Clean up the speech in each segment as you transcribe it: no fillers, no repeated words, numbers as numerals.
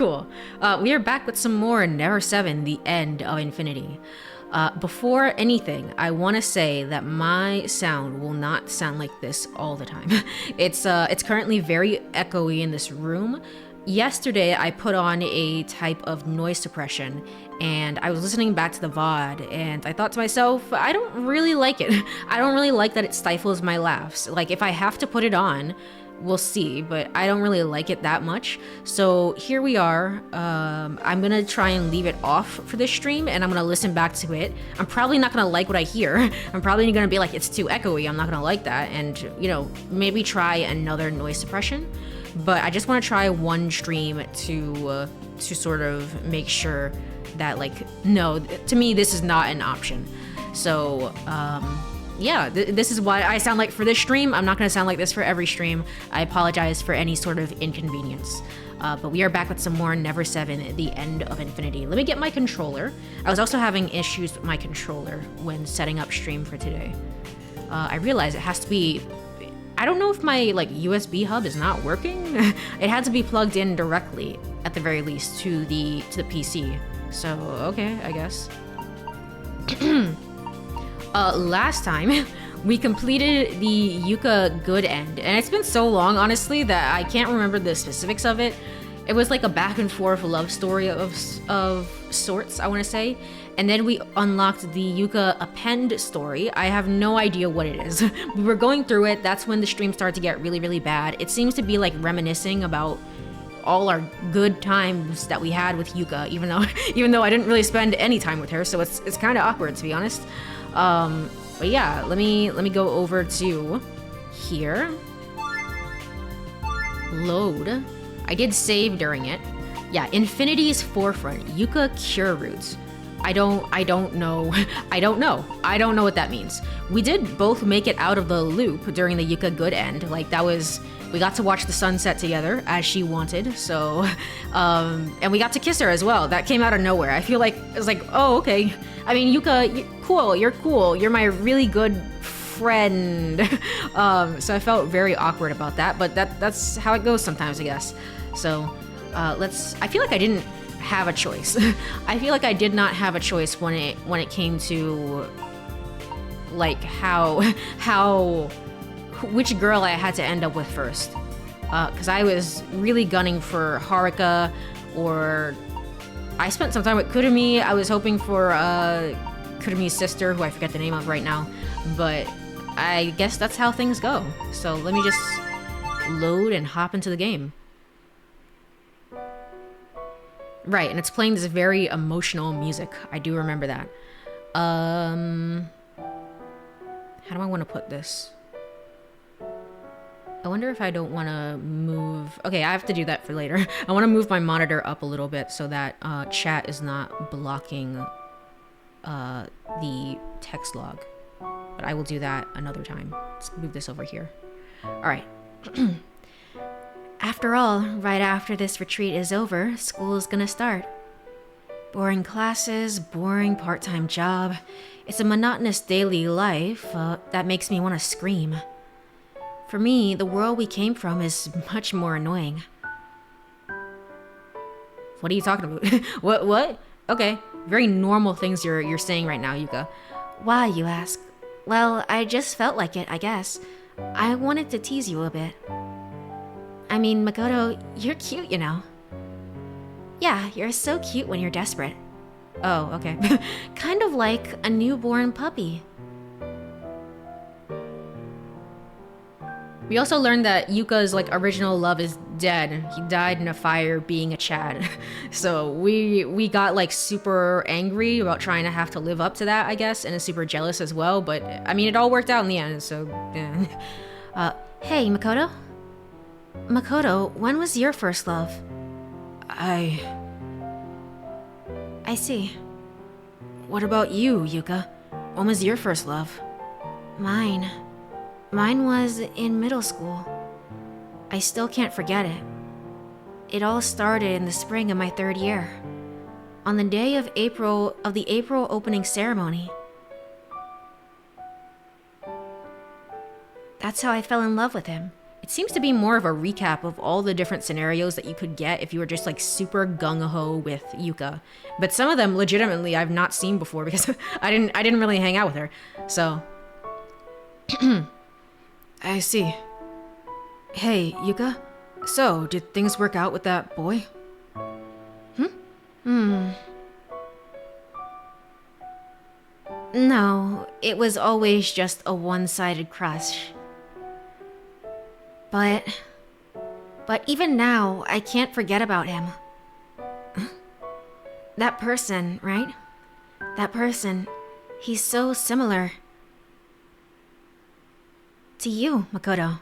Cool. We are back with some more Never 7, The End of Infinity. Before anything, I want to say that my sound will not sound like this all the time. It's currently very echoey in this room. Yesterday, I put on a type of noise suppression, and I was listening back to the VOD, and I thought to myself, I don't really like it. I don't really like that it stifles my laughs. Like, if I have to put it on, we'll see, but I don't really like it that much. So here we are. I'm gonna try and leave it off for this stream, and I'm gonna listen back to it. I'm probably not gonna like what I hear. I'm probably gonna be like, it's too echoey. I'm not gonna like that, and you know, maybe try another noise suppression. But I just want to try one stream to sort of make sure that, like, no, to me this is not an option. So yeah, this is what I sound like for this stream. I'm not going to sound like this for every stream. I apologize for any sort of inconvenience. But we are back with some more Never 7, The End of Infinity. Let me get my controller. I was also having issues with my controller when setting up stream for today. I realized it has to be... I don't know if my like USB hub is not working. It had to be plugged in directly, at the very least, to the PC. So, okay, I guess. Last time, we completed the Yuka good end, and it's been so long, honestly, that I can't remember the specifics of it. It was like a back and forth love story of sorts, I want to say. And then we unlocked the Yuka append story. I have no idea what it is. We were going through it. That's when the stream started to get really, really bad. It seems to be like reminiscing about all our good times that we had with Yuka, even though I didn't really spend any time with her, so it's kind of awkward, to be honest. But yeah, let me go over to here. Load. I did save during it. Yeah, Infinity's Forefront, Yuka Cure routes. I don't know. I don't know what that means. We did both make it out of the loop during the Yuka good end. Like, that was... We got to watch the sunset together, as she wanted, so... and we got to kiss her as well. That came out of nowhere. I feel like... It was like, oh, okay. I mean, Yuka, you're cool. You're my really good friend. So I felt very awkward about that, but that's how it goes sometimes, I guess. So, I feel like I didn't have a choice. I feel like I did not have a choice when it came to like which girl I had to end up with first, because I was really gunning for Haruka, or I spent some time with Kurumi. I was hoping for Kurumi's sister, who I forget the name of right now, but I guess that's how things go. So let me just load and hop into the game. Right, and it's playing this very emotional music. I do remember that. How do I want to put this? I wonder if I don't want to move... Okay, I have to do that for later. I want to move my monitor up a little bit so that chat is not blocking the text log. But I will do that another time. Let's move this over here. All right. After all, right after this retreat is over, school is gonna start. Boring classes, boring part-time job. It's a monotonous daily life that makes me want to scream. For me, the world we came from is much more annoying. What are you talking about? What? Okay, very normal things you're saying right now, Yuka. Why, you ask? Well, I just felt like it, I guess. I wanted to tease you a bit. I mean, Makoto, you're cute, you know. Yeah, you're so cute when you're desperate. Oh, okay. Kind of like a newborn puppy. We also learned that Yuka's like original love is dead. He died in a fire being a Chad. So we got like super angry about trying to have to live up to that, I guess, and is super jealous as well. But I mean, it all worked out in the end, so yeah. Hey, Makoto? Makoto, when was your first love? I see. What about you, Yuka? When was your first love? Mine was in middle school. I still can't forget it. It all started in the spring of my 3rd year. On the day of the April opening ceremony. That's how I fell in love with him. it seems to be more of a recap of all the different scenarios that you could get if you were just like super gung-ho with Yuka. But some of them legitimately I've not seen before because I didn't really hang out with her. So I see. Hey, Yuka. So, did things work out with that boy? No, it was always just a one-sided crush. But even now, I can't forget about him. That person, right? That person, he's so similar to you, Makoto.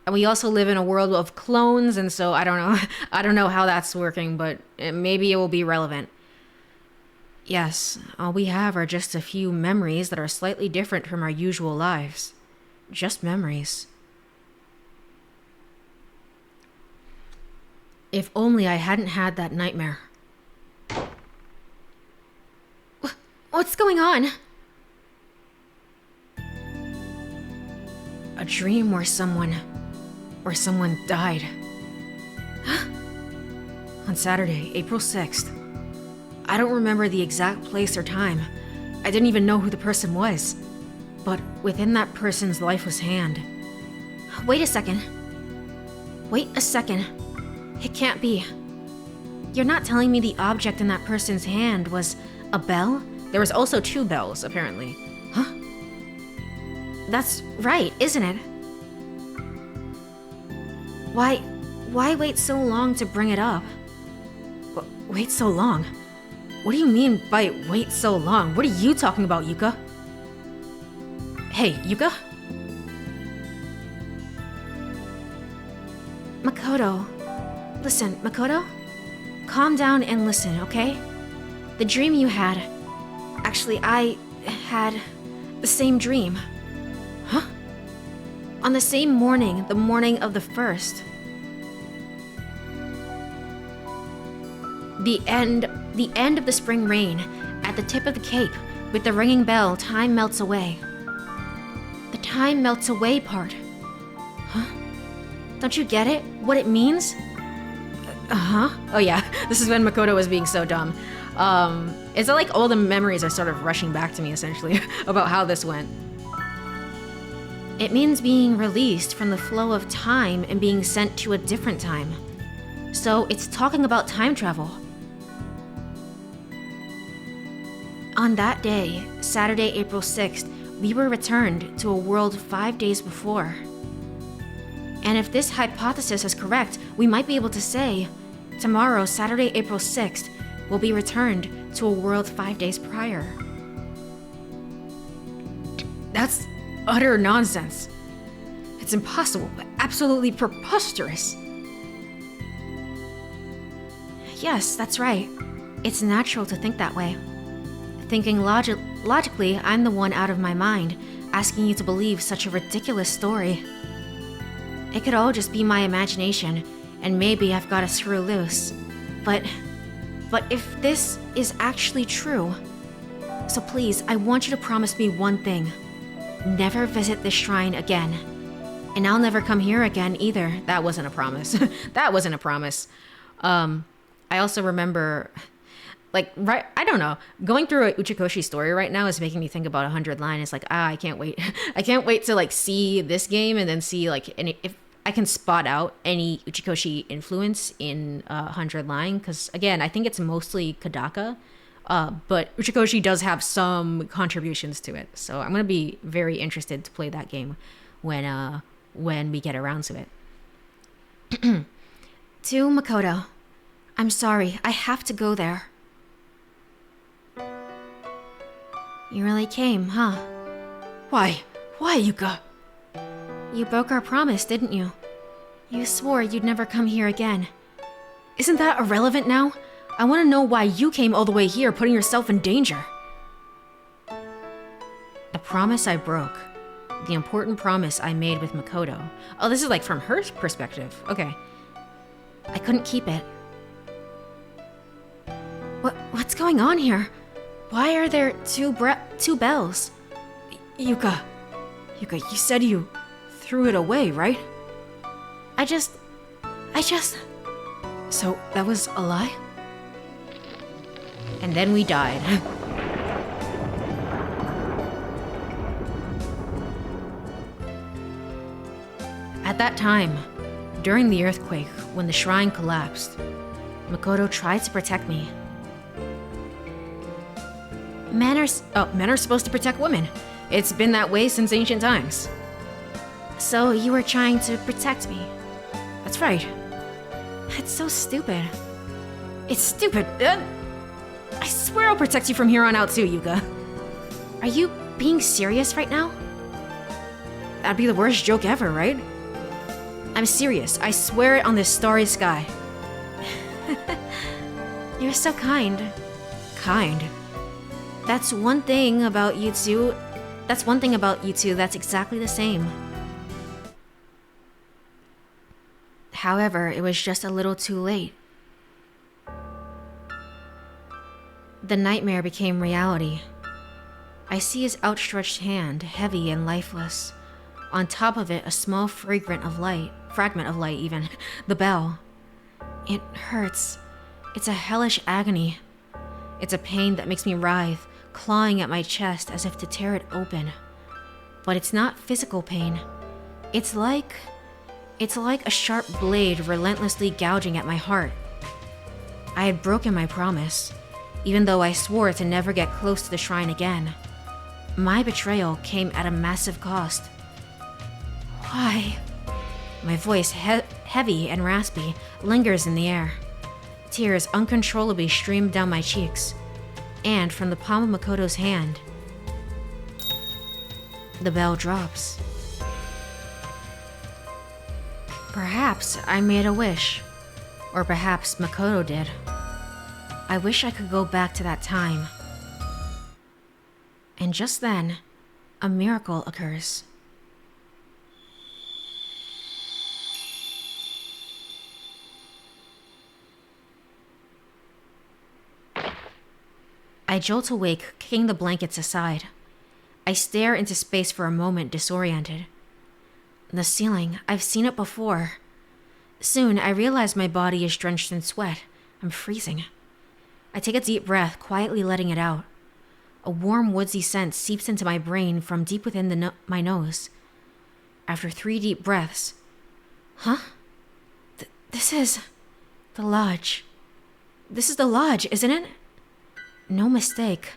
And we also live in a world of clones, and so I don't know. I don't know how that's working, but maybe it will be relevant. Yes, all we have are just a few memories that are slightly different from our usual lives. Just memories. If only I hadn't had that nightmare. What's going on? A dream where someone died. On Saturday, April 6th. I don't remember the exact place or time. I didn't even know who the person was. But within that person's lifeless hand. Wait a second. It can't be. You're not telling me the object in that person's hand was a bell? There was also 2 bells, apparently. Huh? That's right, isn't it? Why wait so long to bring it up? Wait so long? What do you mean by wait so long? What are you talking about, Yuka? Hey, Yuka? Makoto. Listen, Makoto? Calm down and listen, okay? The dream you had... Actually, I had the same dream. Huh? On the same morning, the morning of the 1st. The end of the spring rain, at the tip of the cape, with the ringing bell, time melts away. The time melts away part. Huh? Don't you get it? What it means? Oh yeah, this is when Makoto was being so dumb. It's like all the memories are sort of rushing back to me, essentially, about how this went. It means being released from the flow of time and being sent to a different time. So it's talking about time travel. On that day, Saturday, April 6th, we were returned to a world 5 days before. And if this hypothesis is correct, we might be able to say, tomorrow, Saturday, April 6th, we'll be returned to a world 5 days prior. That's utter nonsense. It's impossible, absolutely preposterous. Yes, that's right. It's natural to think that way. Thinking logically, I'm the one out of my mind, asking you to believe such a ridiculous story. It could all just be my imagination, and maybe I've got to screw loose. But if this is actually true, so please, I want you to promise me one thing. Never visit this shrine again. And I'll never come here again either. That wasn't a promise. That wasn't a promise. I also remember, I don't know, going through a Uchikoshi story right now is making me think about 100 Line. It's like, I can't wait. I can't wait to see this game and then see if I can spot out any Uchikoshi influence in 100 Line, because again, I think it's mostly Kodaka, but Uchikoshi does have some contributions to it. So I'm gonna be very interested to play that game when we get around to it. To Makoto, I'm sorry, I have to go there. You really came, huh? Why, Yuka? You broke our promise, didn't you? You swore you'd never come here again. Isn't that irrelevant now? I want to know why you came all the way here, putting yourself in danger. The promise I broke. The important promise I made with Makoto. Oh, this is from her perspective. Okay. I couldn't keep it. What's going on here? Why are there two bells? Yuka, you said you threw it away, right? I just... So that was a lie? And then we died. At that time, during the earthquake, when the shrine collapsed, Makoto tried to protect me. Men are supposed to protect women. It's been that way since ancient times. So you were trying to protect me? That's right. It's so stupid. It's stupid. I swear I'll protect you from here on out too, Yuka. Are you being serious right now? That'd be the worst joke ever, right? I'm serious. I swear it on this starry sky. You're so kind. Kind? That's one thing about you two that's exactly the same. However, it was just a little too late. The nightmare became reality. I see his outstretched hand, heavy and lifeless. On top of it, a small fragment of light, even. The bell. It hurts. It's a hellish agony. It's a pain that makes me writhe, clawing at my chest as if to tear it open. But it's not physical pain. It's like a sharp blade relentlessly gouging at my heart. I had broken my promise, even though I swore to never get close to the shrine again. My betrayal came at a massive cost. Why? My voice, heavy and raspy, lingers in the air. Tears uncontrollably stream down my cheeks, and from the palm of Makoto's hand, the bell drops. Perhaps I made a wish, or perhaps Makoto did. I wish I could go back to that time. And just then, a miracle occurs. I jolt awake, kicking the blankets aside. I stare into space for a moment, disoriented. The ceiling, I've seen it before. Soon, I realize my body is drenched in sweat. I'm freezing. I take a deep breath, quietly letting it out. A warm, woodsy scent seeps into my brain from deep within my nose. After 3 deep breaths... Huh? This is... the lodge. This is the lodge, isn't it? No mistake.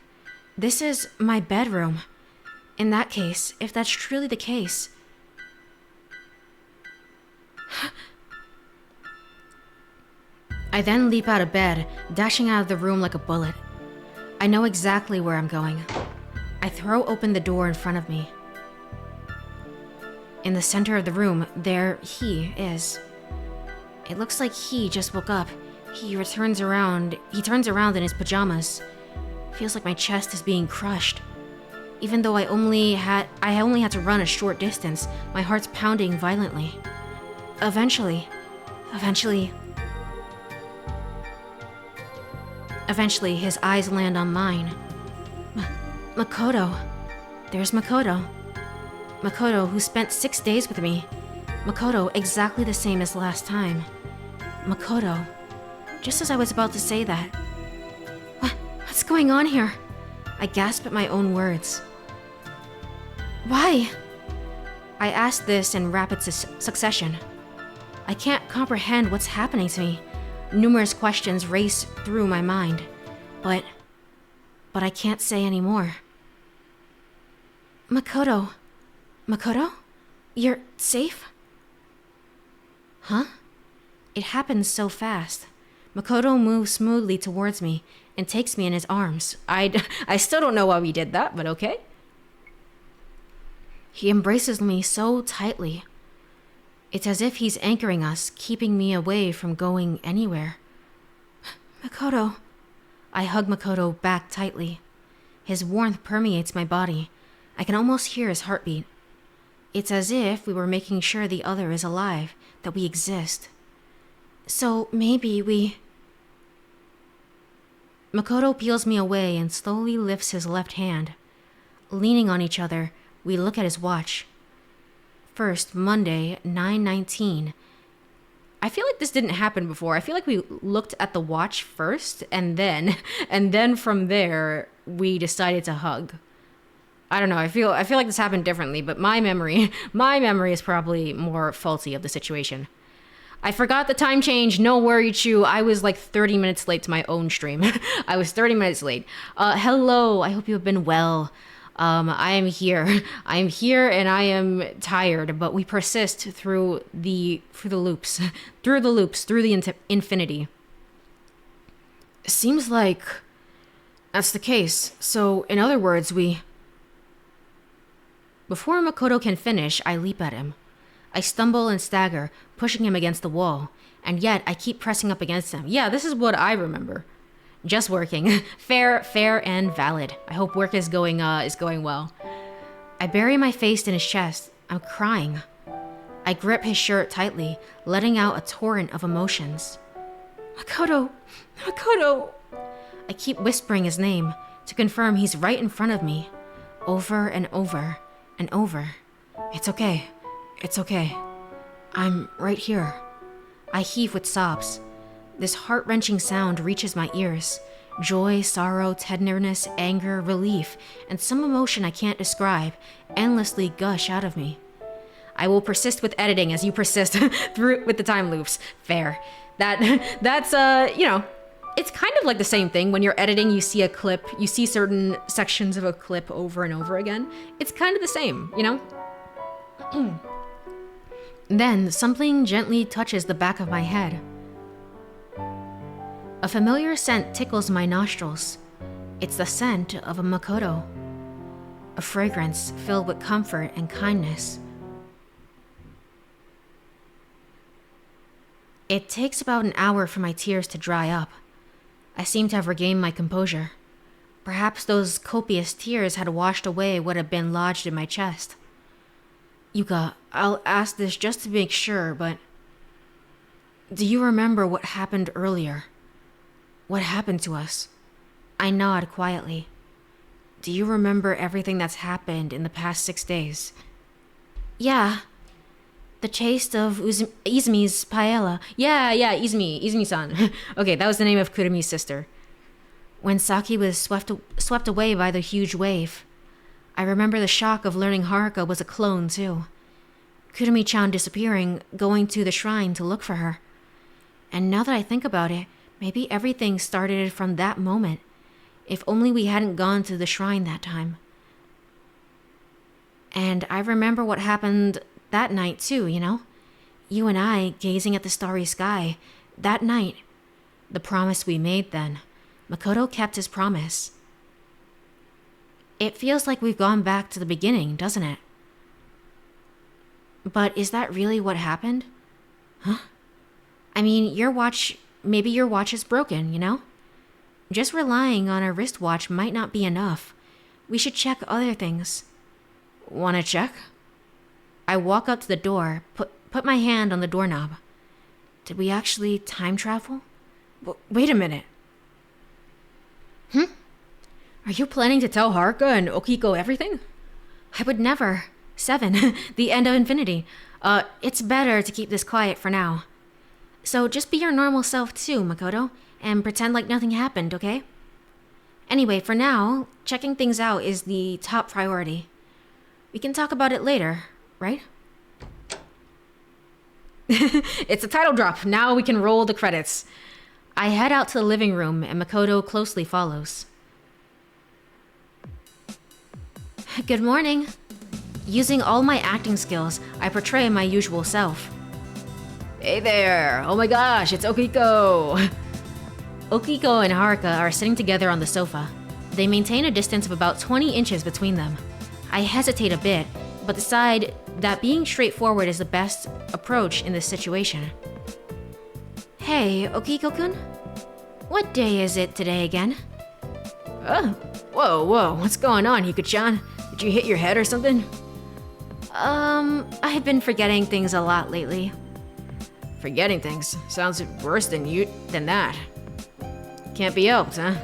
This is my bedroom. In that case, if that's truly the case... I then leap out of bed, dashing out of the room like a bullet. I know exactly where I'm going. I throw open the door in front of me. In the center of the room, there he is. It looks like he just woke up. He turns around in his pajamas. Feels like my chest is being crushed. Even though I only had to run a short distance, my heart's pounding violently. Eventually, his eyes land on mine. Makoto. There's Makoto. Makoto, who spent 6 days with me. Makoto, exactly the same as last time. Makoto. Just as I was about to say that. What's going on here? I gasp at my own words. Why? I ask this in rapid succession. I can't comprehend what's happening to me. Numerous questions race through my mind, but I can't say any more. Makoto? You're safe? Huh? It happens so fast. Makoto moves smoothly towards me and takes me in his arms. I still don't know why we did that, but okay. He embraces me so tightly. It's as if he's anchoring us, keeping me away from going anywhere. Makoto. I hug Makoto back tightly. His warmth permeates my body. I can almost hear his heartbeat. It's as if we were making sure the other is alive, that we exist. So maybe we... Makoto peels me away and slowly lifts his left hand. Leaning on each other, we look at his watch. First, Monday, 9:19, I feel like this didn't happen before. I feel like we looked at the watch first, and then from there we decided to hug. I don't know. I feel like this happened differently, but my memory is probably more faulty of the situation. I forgot the time change. No worry, Chu. I was like 30 minutes late to my own stream. I was 30 minutes late. Hello. I hope you have been well. I am here. I am here and I am tired, but we persist through the loops, through the infinity. It seems like that's the case. So, in other words, Before Makoto can finish, I leap at him. I stumble and stagger, pushing him against the wall, and yet I keep pressing up against him. Yeah, this is what I remember. Just working. Fair and valid. I hope work is going well. I bury my face in his chest. I'm crying. I grip his shirt tightly, letting out a torrent of emotions. Makoto! Makoto! I keep whispering his name to confirm he's right in front of me. Over and over and over. It's okay. It's okay. I'm right here. I heave with sobs. This heart-wrenching sound reaches my ears. Joy, sorrow, tenderness, anger, relief, and some emotion I can't describe endlessly gush out of me. I will persist with editing as you persist through with the time loops. Fair. That's it's kind of like the same thing. When you're editing, you see a clip, you see certain sections of a clip over and over again. It's kind of the same, you know? Then something gently touches the back of my head. A familiar scent tickles my nostrils. It's the scent of a Makoto. A fragrance filled with comfort and kindness. It takes about an hour for my tears to dry up. I seem to have regained my composure. Perhaps those copious tears had washed away what had been lodged in my chest. Yuka, I'll ask this just to make sure, but do you remember what happened earlier? What happened to us? I nod quietly. Do you remember everything that's happened in the past 6 days? Yeah. The taste of Izumi's paella. Yeah, Izumi-san. Okay, that was the name of Kurumi's sister. When Saki was swept away by the huge wave. I remember the shock of learning Haruka was a clone, too. Kurumi-chan disappearing, going to the shrine to look for her. And now that I think about it, maybe everything started from that moment. If only we hadn't gone to the shrine that time. And I remember what happened that night, too, you know? You and I gazing at the starry sky. That night. The promise we made then. Makoto kept his promise. It feels like we've gone back to the beginning, doesn't it? But is that really what happened? Huh? I mean, maybe your watch is broken, you know? Just relying on a wristwatch might not be enough. We should check other things. Wanna check? I walk up to the door, put my hand on the doorknob. Did we actually time travel? Wait a minute. Are you planning to tell Haruka and Okiko everything? I would never. 7. The end of infinity. It's better to keep this quiet for now. So just be your normal self too, Makoto, and pretend like nothing happened, okay? Anyway, for now, checking things out is the top priority. We can talk about it later, right? It's a title drop. Now we can roll the credits. I head out to the living room and Makoto closely follows. Good morning. Using all my acting skills, I portray my usual self. Hey there! Oh my gosh, it's Okiko! Okiko and Haruka are sitting together on the sofa. They maintain a distance of about 20 inches between them. I hesitate a bit, but decide that being straightforward is the best approach in this situation. Hey, Okiko-kun? What day is it today again? Whoa, what's going on, Yuka-chan? Did you hit your head or something? I've been forgetting things a lot lately. Forgetting things? Sounds worse than that. Can't be helped, huh?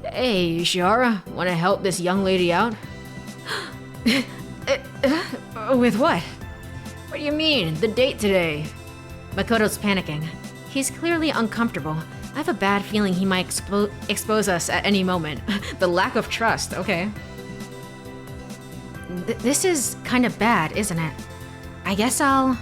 Hey, Ishihara, wanna help this young lady out? With what? What do you mean? The date today? Makoto's panicking. He's clearly uncomfortable. I have a bad feeling he might expose us at any moment. The lack of trust, okay. This is kind of bad, isn't it? I guess I'll...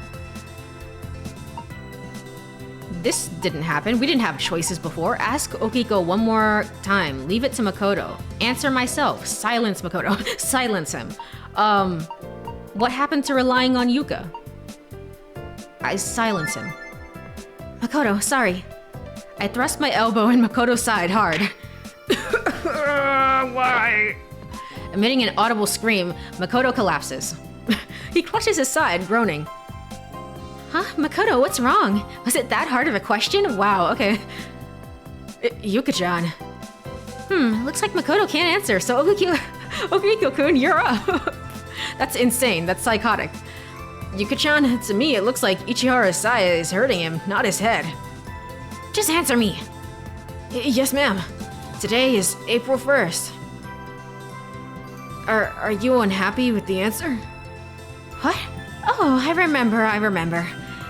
This didn't happen. We didn't have choices before. Ask Okiko one more time. Leave it to Makoto. Answer myself. Silence Makoto. Silence him. What happened to relying on Yuka? I silence him. Makoto, sorry. I thrust my elbow in Makoto's side hard. Why? Emitting an audible scream, Makoto collapses. He clutches his side, groaning. Huh? Makoto, what's wrong? Was it that hard of a question? Wow, okay. Yuka-chan. Looks like Makoto can't answer, so Okiko-kun, you're up. That's insane, that's psychotic. Yuka-chan, to me it looks like Ichiharu's saya is hurting him, not his head. Just answer me. Yes, ma'am. Today is April 1st. Are you unhappy with the answer? What? Oh, I remember.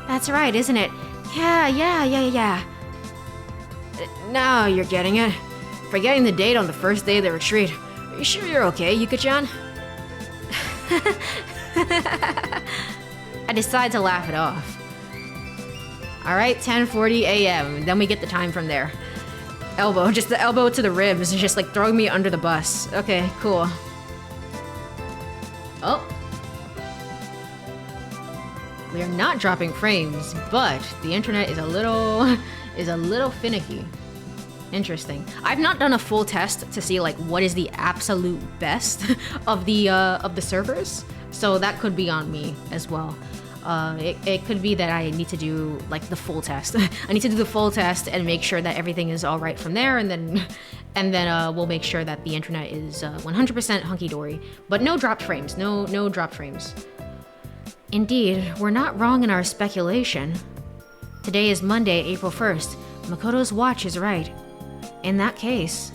That's right, isn't it? Yeah. Now you're getting it. Forgetting the date on the first day of the retreat. Are you sure you're okay, Yuka-chan? I decide to laugh it off. Alright, 10:40 a.m. Then we get the time from there. Elbow, just the elbow to the ribs, just like throwing me under the bus. Okay, cool. Oh. We are not dropping frames, but the internet is a little finicky. Interesting. I've not done a full test to see like what is the absolute best of the servers, so that could be on me as well. It could be that I need to do like the full test. I need to do the full test and make sure that everything is all right from there, and then we'll make sure that the internet is 100% hunky-dory. But no dropped frames. No dropped frames. Indeed, we're not wrong in our speculation. Today is Monday, April 1st. Makoto's watch is right. In that case...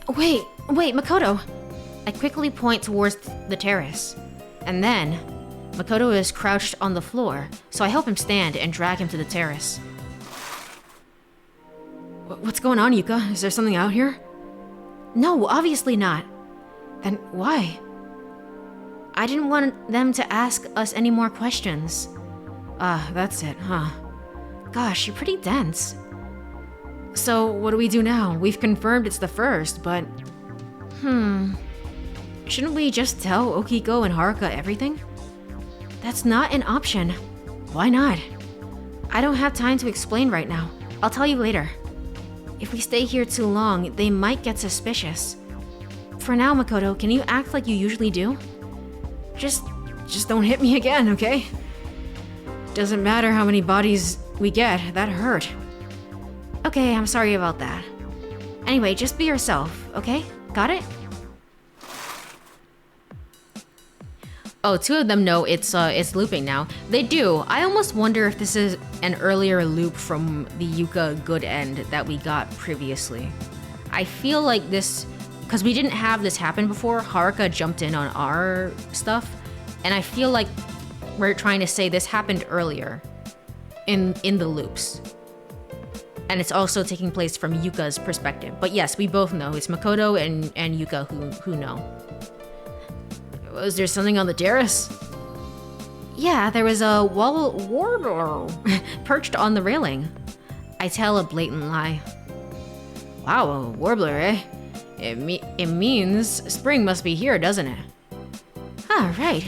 Wait, Makoto! I quickly point towards the terrace. And then, Makoto is crouched on the floor, so I help him stand and drag him to the terrace. What's going on, Yuka? Is there something out here? No, obviously not. Then why? I didn't want them to ask us any more questions. Ah, that's it, huh? Gosh, you're pretty dense. So, what do we do now? We've confirmed it's the first, but... Shouldn't we just tell Okiko and Haruka everything? That's not an option. Why not? I don't have time to explain right now. I'll tell you later. If we stay here too long, they might get suspicious. For now, Makoto, can you act like you usually do? Just don't hit me again, okay? Doesn't matter how many bodies we get, that hurt. Okay, I'm sorry about that. Anyway, just be yourself, okay? Got it? Oh, two of them know it's looping now. They do. I almost wonder if this is an earlier loop from the Yuka good end that we got previously. I feel like this, because we didn't have this happen before, Haruka jumped in on our stuff, and I feel like we're trying to say this happened earlier in the loops. And it's also taking place from Yuka's perspective. But yes, we both know. It's Makoto and Yuka who know. Was there something on the terrace? Yeah, there was a warbler perched on the railing. I tell a blatant lie. Wow, a warbler, eh? It means spring must be here, doesn't it? Ah, right.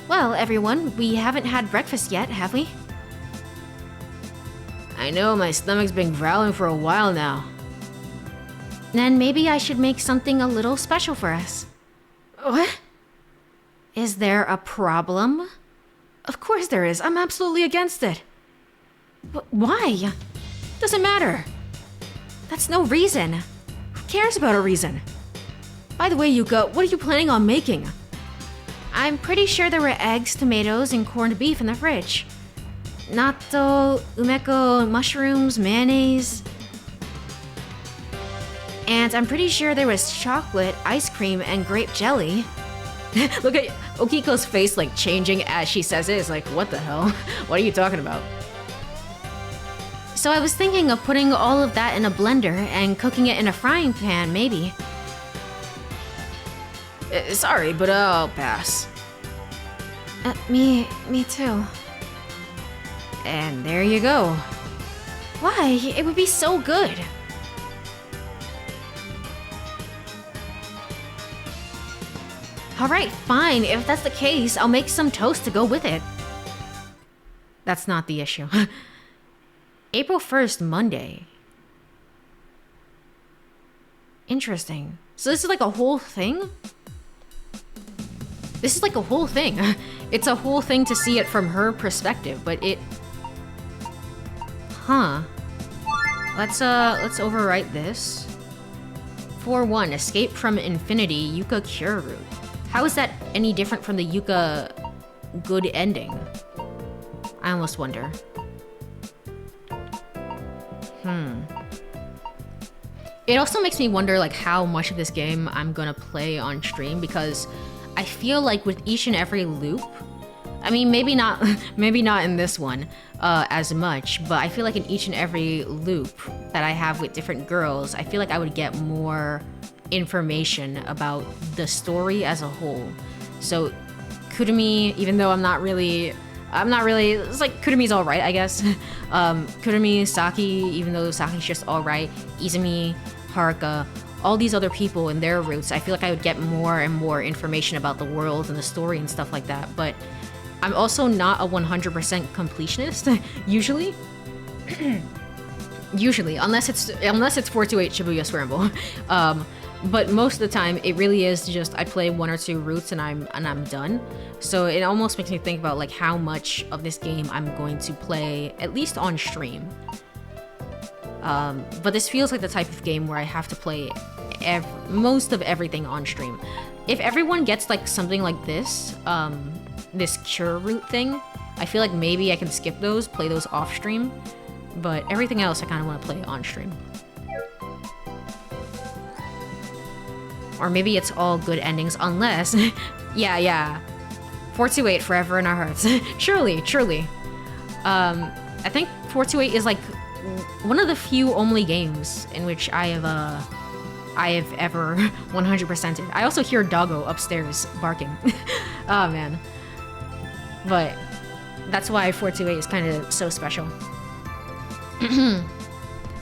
Well, everyone, we haven't had breakfast yet, have we? I know, my stomach's been growling for a while now. Then maybe I should make something a little special for us. What? Is there a problem? Of course there is. I'm absolutely against it. But why? Doesn't matter. That's no reason. Who cares about a reason? By the way, Yuka, what are you planning on making? I'm pretty sure there were eggs, tomatoes, and corned beef in the fridge. Natto, umeko, mushrooms, mayonnaise. And I'm pretty sure there was chocolate, ice cream, and grape jelly. Look at Okiko's face like changing as she says it. It's like, what the hell? What are you talking about? So I was thinking of putting all of that in a blender and cooking it in a frying pan, maybe. Sorry, but I'll pass. Me too. And there you go. Why? It would be so good. Alright, fine. If that's the case, I'll make some toast to go with it. That's not the issue. April 1st, Monday. Interesting. So this is like a whole thing? This is like a whole thing. It's a whole thing to see it from her perspective, but it... Huh. Let's overwrite this. 4-1, escape from infinity, Yuka Cure route. How is that any different from the Yuka good ending? I almost wonder. It also makes me wonder like how much of this game I'm gonna play on stream, because I feel like with each and every loop, I mean maybe not in this one as much, but I feel like in each and every loop that I have with different girls, I feel like I would get more information about the story as a whole. So Kurumi, even though I'm not really, it's like Kurumi's alright, I guess. Kurumi, Saki, even though Saki's just alright, Izumi, Haruka, all these other people and their roots, I feel like I would get more and more information about the world and the story and stuff like that. But I'm also not a 100% completionist, usually. Usually, unless it's 428 Shibuya Scramble. But most of the time, it really is just I play 1 or 2 routes and I'm done. So it almost makes me think about like how much of this game I'm going to play, at least on stream. But this feels like the type of game where I have to play most of everything on stream. If everyone gets like something like this, this cure route thing, I feel like maybe I can skip those, play those off stream. But everything else I kind of want to play on stream. Or maybe it's all good endings, unless... yeah. 428 forever in our hearts. Truly. I think 428 is like one of the few only games in which I have ever 100%ed. I also hear Doggo upstairs barking. Oh man. But that's why 428 is kind of so special.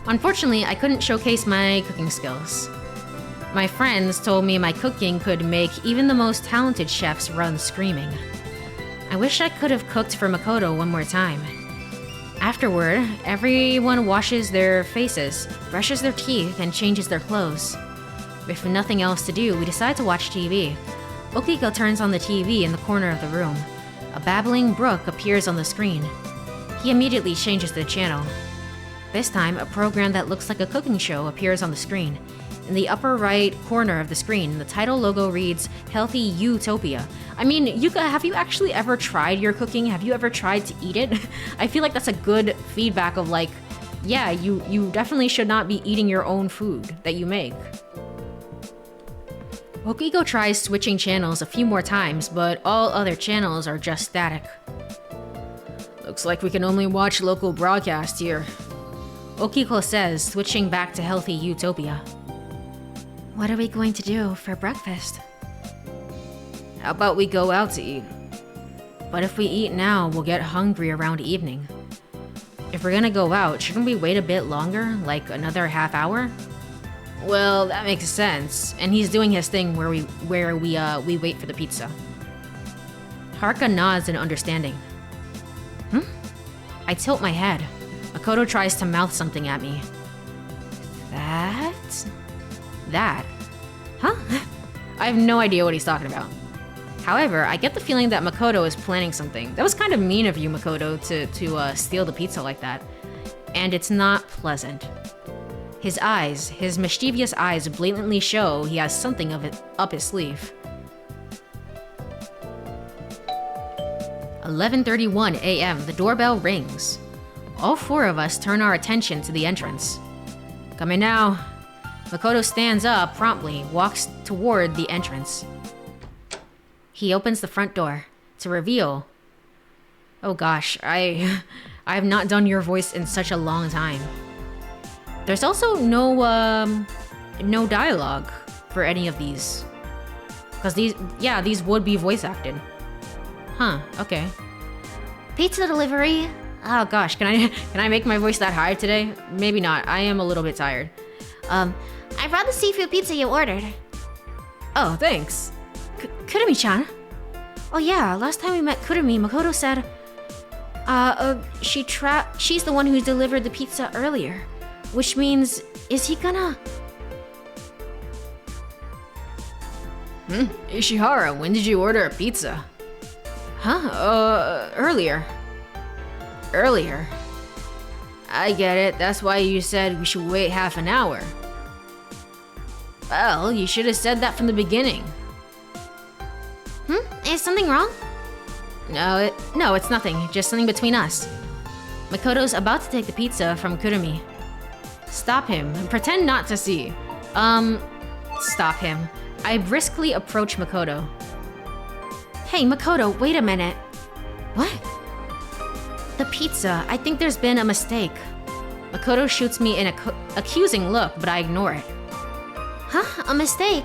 Unfortunately, I couldn't showcase my cooking skills. My friends told me my cooking could make even the most talented chefs run screaming. I wish I could have cooked for Makoto one more time. Afterward, everyone washes their faces, brushes their teeth, and changes their clothes. With nothing else to do, we decide to watch TV. Okiko turns on the TV in the corner of the room. A babbling brook appears on the screen. He immediately changes the channel. This time, a program that looks like a cooking show appears on the screen. In the upper right corner of the screen, the title logo reads, Healthy Utopia. I mean, Yuka, have you actually ever tried your cooking? Have you ever tried to eat it? I feel like that's a good feedback of like, yeah, you definitely should not be eating your own food that you make. Okiko tries switching channels a few more times, but all other channels are just static. Looks like we can only watch local broadcast here. Okiko says, switching back to Healthy Utopia. What are we going to do for breakfast? How about we go out to eat? But if we eat now, we'll get hungry around evening. If we're gonna go out, shouldn't we wait a bit longer, like another half hour? Well, that makes sense. And he's doing his thing where we wait for the pizza. Haruka nods in understanding. I tilt my head. Makoto tries to mouth something at me. That? Huh? I have no idea what he's talking about. However, I get the feeling that Makoto is planning something. That was kind of mean of you, Makoto, to steal the pizza like that. And it's not pleasant. His eyes, his mischievous eyes blatantly show he has something of it up his sleeve. 11:31 a.m. The doorbell rings. All 4 of us turn our attention to the entrance. Coming now. Makoto stands up promptly, walks toward the entrance. He opens the front door to reveal... Oh gosh, I have not done your voice in such a long time. There's also no dialogue for any of these. Because these would be voice acted. Huh, okay. Pizza delivery. Oh gosh, can I make my voice that high today? Maybe not. I am a little bit tired. I brought the seafood pizza you ordered. Oh, thanks. Kurumi-chan? Oh yeah, last time we met Kurumi, Makoto said... she's the one who delivered the pizza earlier. Which means, is he gonna... Ishihara, when did you order a pizza? Huh? Earlier. Earlier? I get it, that's why you said we should wait half an hour. Well, you should have said that from the beginning. Is something wrong? No, it's nothing, just something between us. Makoto's about to take the pizza from Kurumi. Stop him, pretend not to see. Stop him. I briskly approach Makoto. Hey, Makoto, wait a minute. What? The pizza, I think there's been a mistake. Makoto shoots me an accusing look, but I ignore it. Huh? A mistake?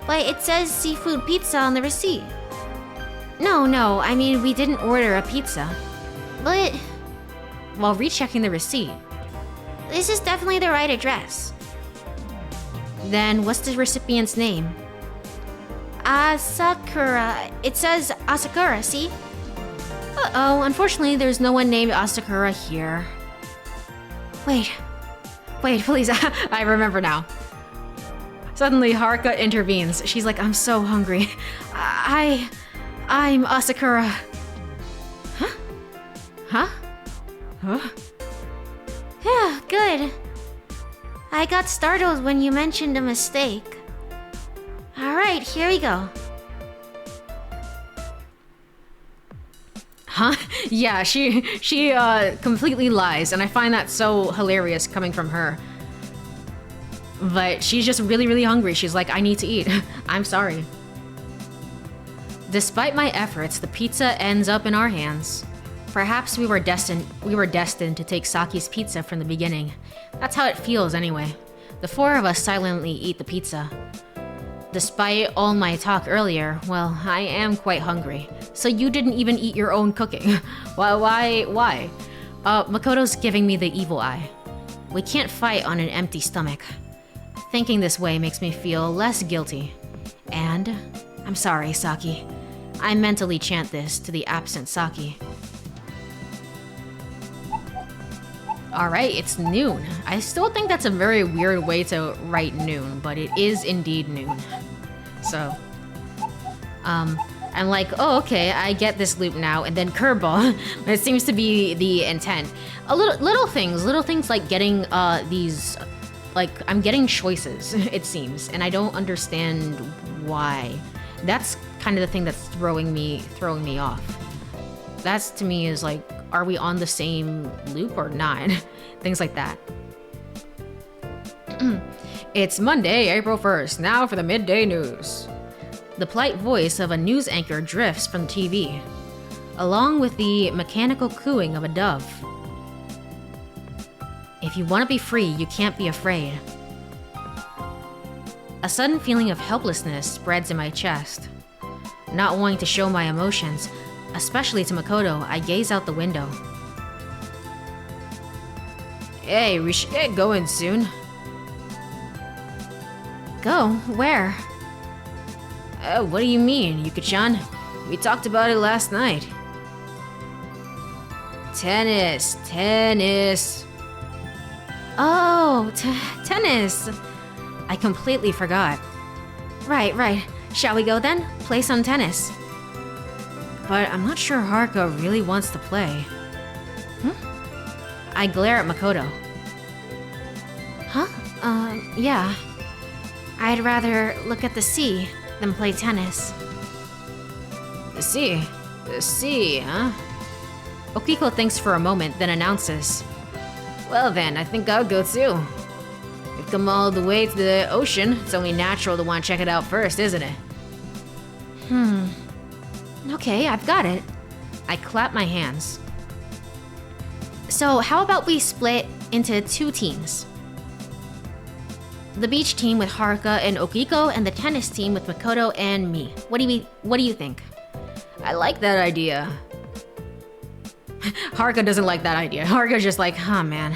But it says seafood pizza on the receipt. No, I mean, we didn't order a pizza. But... While rechecking the receipt. This is definitely the right address. Then what's the recipient's name? Asakura. It says Asakura, see? Uh-oh, unfortunately there's no one named Asakura here. Wait, please, I remember now. Suddenly, Haruka intervenes. She's like, I'm so hungry. I'm Asakura. Huh? Yeah, good. I got startled when you mentioned a mistake. Alright, here we go. Huh? Yeah, she completely lies, and I find that so hilarious coming from her. But she's just really, really hungry. She's like, I need to eat. I'm sorry. Despite my efforts, the pizza ends up in our hands. Perhaps we were destined to take Saki's pizza from the beginning. That's how it feels anyway. The four of us silently eat the pizza. Despite all my talk earlier, well, I am quite hungry. So you didn't even eat your own cooking. Why? Makoto's giving me the evil eye. We can't fight on an empty stomach. Thinking this way makes me feel less guilty. And I'm sorry, Saki. I mentally chant this to the absent Saki. Alright, it's noon. I still think that's a very weird way to write noon, but it is indeed noon. So, I'm like, oh, okay, I get this loop now, and then curveball. It seems to be the intent. Little things like getting these, like, I'm getting choices, it seems, and I don't understand why. That's kind of the thing that's throwing me off. That's, to me, is like, are we on the same loop or not? Things like that. It's Monday, April 1st. Now for the midday news. The polite voice of a news anchor drifts from the TV, along with the mechanical cooing of a dove. If you want to be free, you can't be afraid. A sudden feeling of helplessness spreads in my chest. Not wanting to show my emotions, especially to Makoto, I gaze out the window. Hey, we should get going soon. Go? Where? What do you mean, Yuka-chan? We talked about it last night. Tennis. Oh, tennis. I completely forgot. Right. Shall we go then? Play some tennis. But I'm not sure Haruka really wants to play. I glare at Makoto. Huh? Yeah. I'd rather look at the sea than play tennis. The sea, huh? Okiko thinks for a moment, then announces. Well then, I think I'll go too. We've come all the way to the ocean. It's only natural to want to check it out first, isn't it? Okay, I've got it. I clap my hands. So how about we split into 2 teams? The beach team with Haruka and Okiko, and the tennis team with Makoto and me. What do you think? I like that idea. Haruka doesn't like that idea. Haruka's just like, oh man.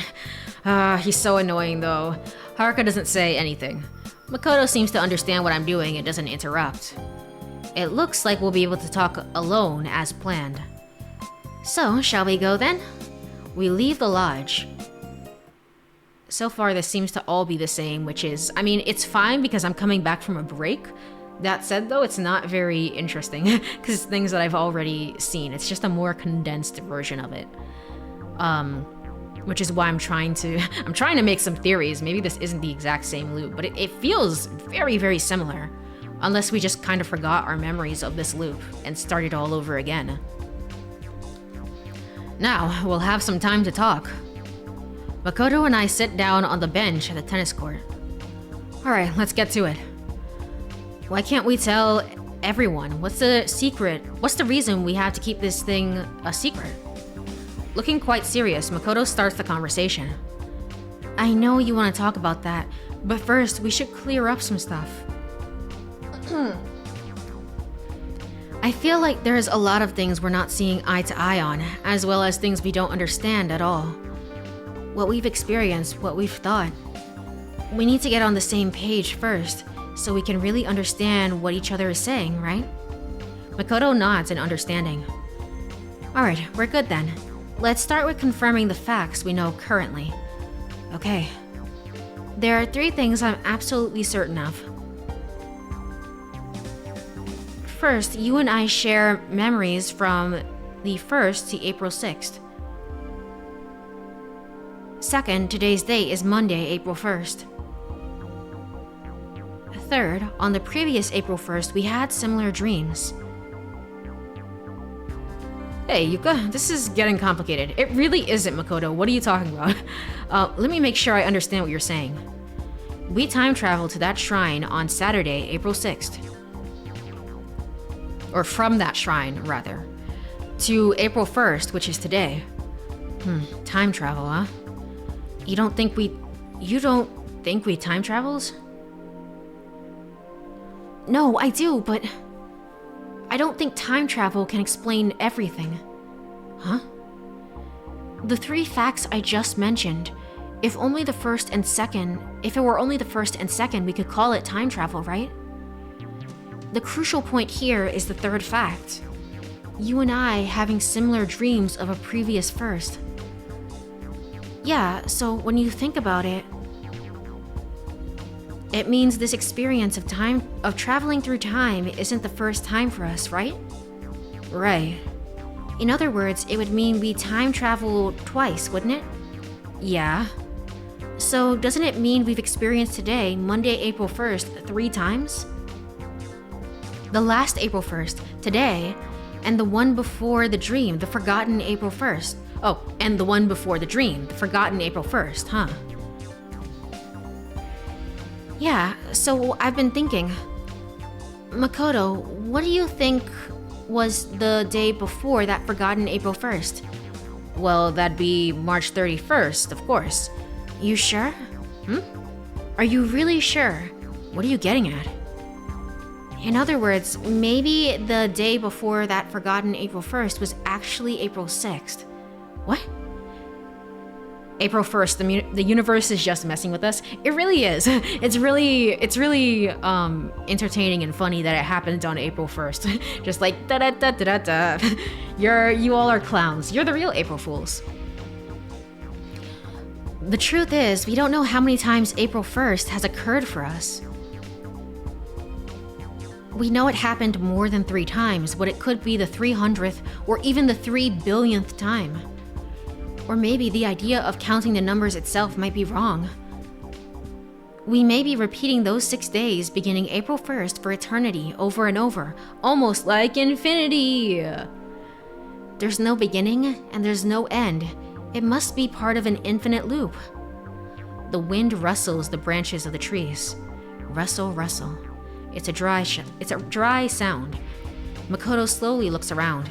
He's so annoying though. Haruka doesn't say anything. Makoto seems to understand what I'm doing and doesn't interrupt. It looks like we'll be able to talk alone as planned. So, shall we go then? We leave the lodge. So far, this seems to all be the same, which is, I mean, it's fine because I'm coming back from a break. That said, though, it's not very interesting because it's things that I've already seen. It's just a more condensed version of it. Which is why I'm trying to make some theories. Maybe this isn't the exact same loop, but it feels very, very similar. Unless we just kind of forgot our memories of this loop and started all over again. Now, we'll have some time to talk. Makoto and I sit down on the bench at the tennis court. Alright, let's get to it. Why can't we tell everyone? What's the secret? What's the reason we have to keep this thing a secret? Looking quite serious, Makoto starts the conversation. I know you want to talk about that, but first we should clear up some stuff. I feel like there's a lot of things we're not seeing eye to eye on, as well as things we don't understand at all. What we've experienced, what we've thought. We need to get on the same page first, so we can really understand what each other is saying, right? Makoto nods in understanding. Alright, we're good then. Let's start with confirming the facts we know currently. Okay. There are 3 things I'm absolutely certain of. First, you and I share memories from the 1st to April 6th. Second, today's date is Monday, April 1st. Third, on the previous April 1st, we had similar dreams. Hey, Yuka, this is getting complicated. It really isn't, Makoto. What are you talking about? Let me make sure I understand what you're saying. We time traveled to that shrine on Saturday, April 6th. Or from that shrine, rather. To April 1st, which is today. Time travel, huh? You don't think we time travels? No, I do, but I don't think time travel can explain everything. Huh? The 3 facts I just mentioned, if it were only the first and second, we could call it time travel, right? The crucial point here is the 3rd fact. You and I having similar dreams of a previous first. Yeah, so when you think about it, it means this experience of traveling through time isn't the first time for us, right? Right. In other words, it would mean we time travel twice, wouldn't it? Yeah. So doesn't it mean we've experienced today, Monday, April 1st, 3 times? The last April 1st, today, and the one before the dream, the forgotten April 1st. Oh, and the one before the dream, the forgotten April 1st, huh? Yeah, so I've been thinking. Makoto, what do you think was the day before that forgotten April 1st? Well, that'd be March 31st, of course. You sure? Are you really sure? What are you getting at? In other words, maybe the day before that forgotten April 1st was actually April 6th. What? April 1st, the universe is just messing with us. It really is. It's really entertaining and funny that it happened on April 1st. Just like da da da da da da. You all are clowns. You're the real April Fools. The truth is, we don't know how many times April 1st has occurred for us. We know it happened more than 3 times, but it could be the 300th or even the 3 billionth time. Or maybe the idea of counting the numbers itself might be wrong. We may be repeating those 6 days beginning April 1st for eternity over and over, almost like infinity. There's no beginning and there's no end. It must be part of an infinite loop. The wind rustles the branches of the trees. Rustle, rustle. It's a dry sound. Makoto slowly looks around.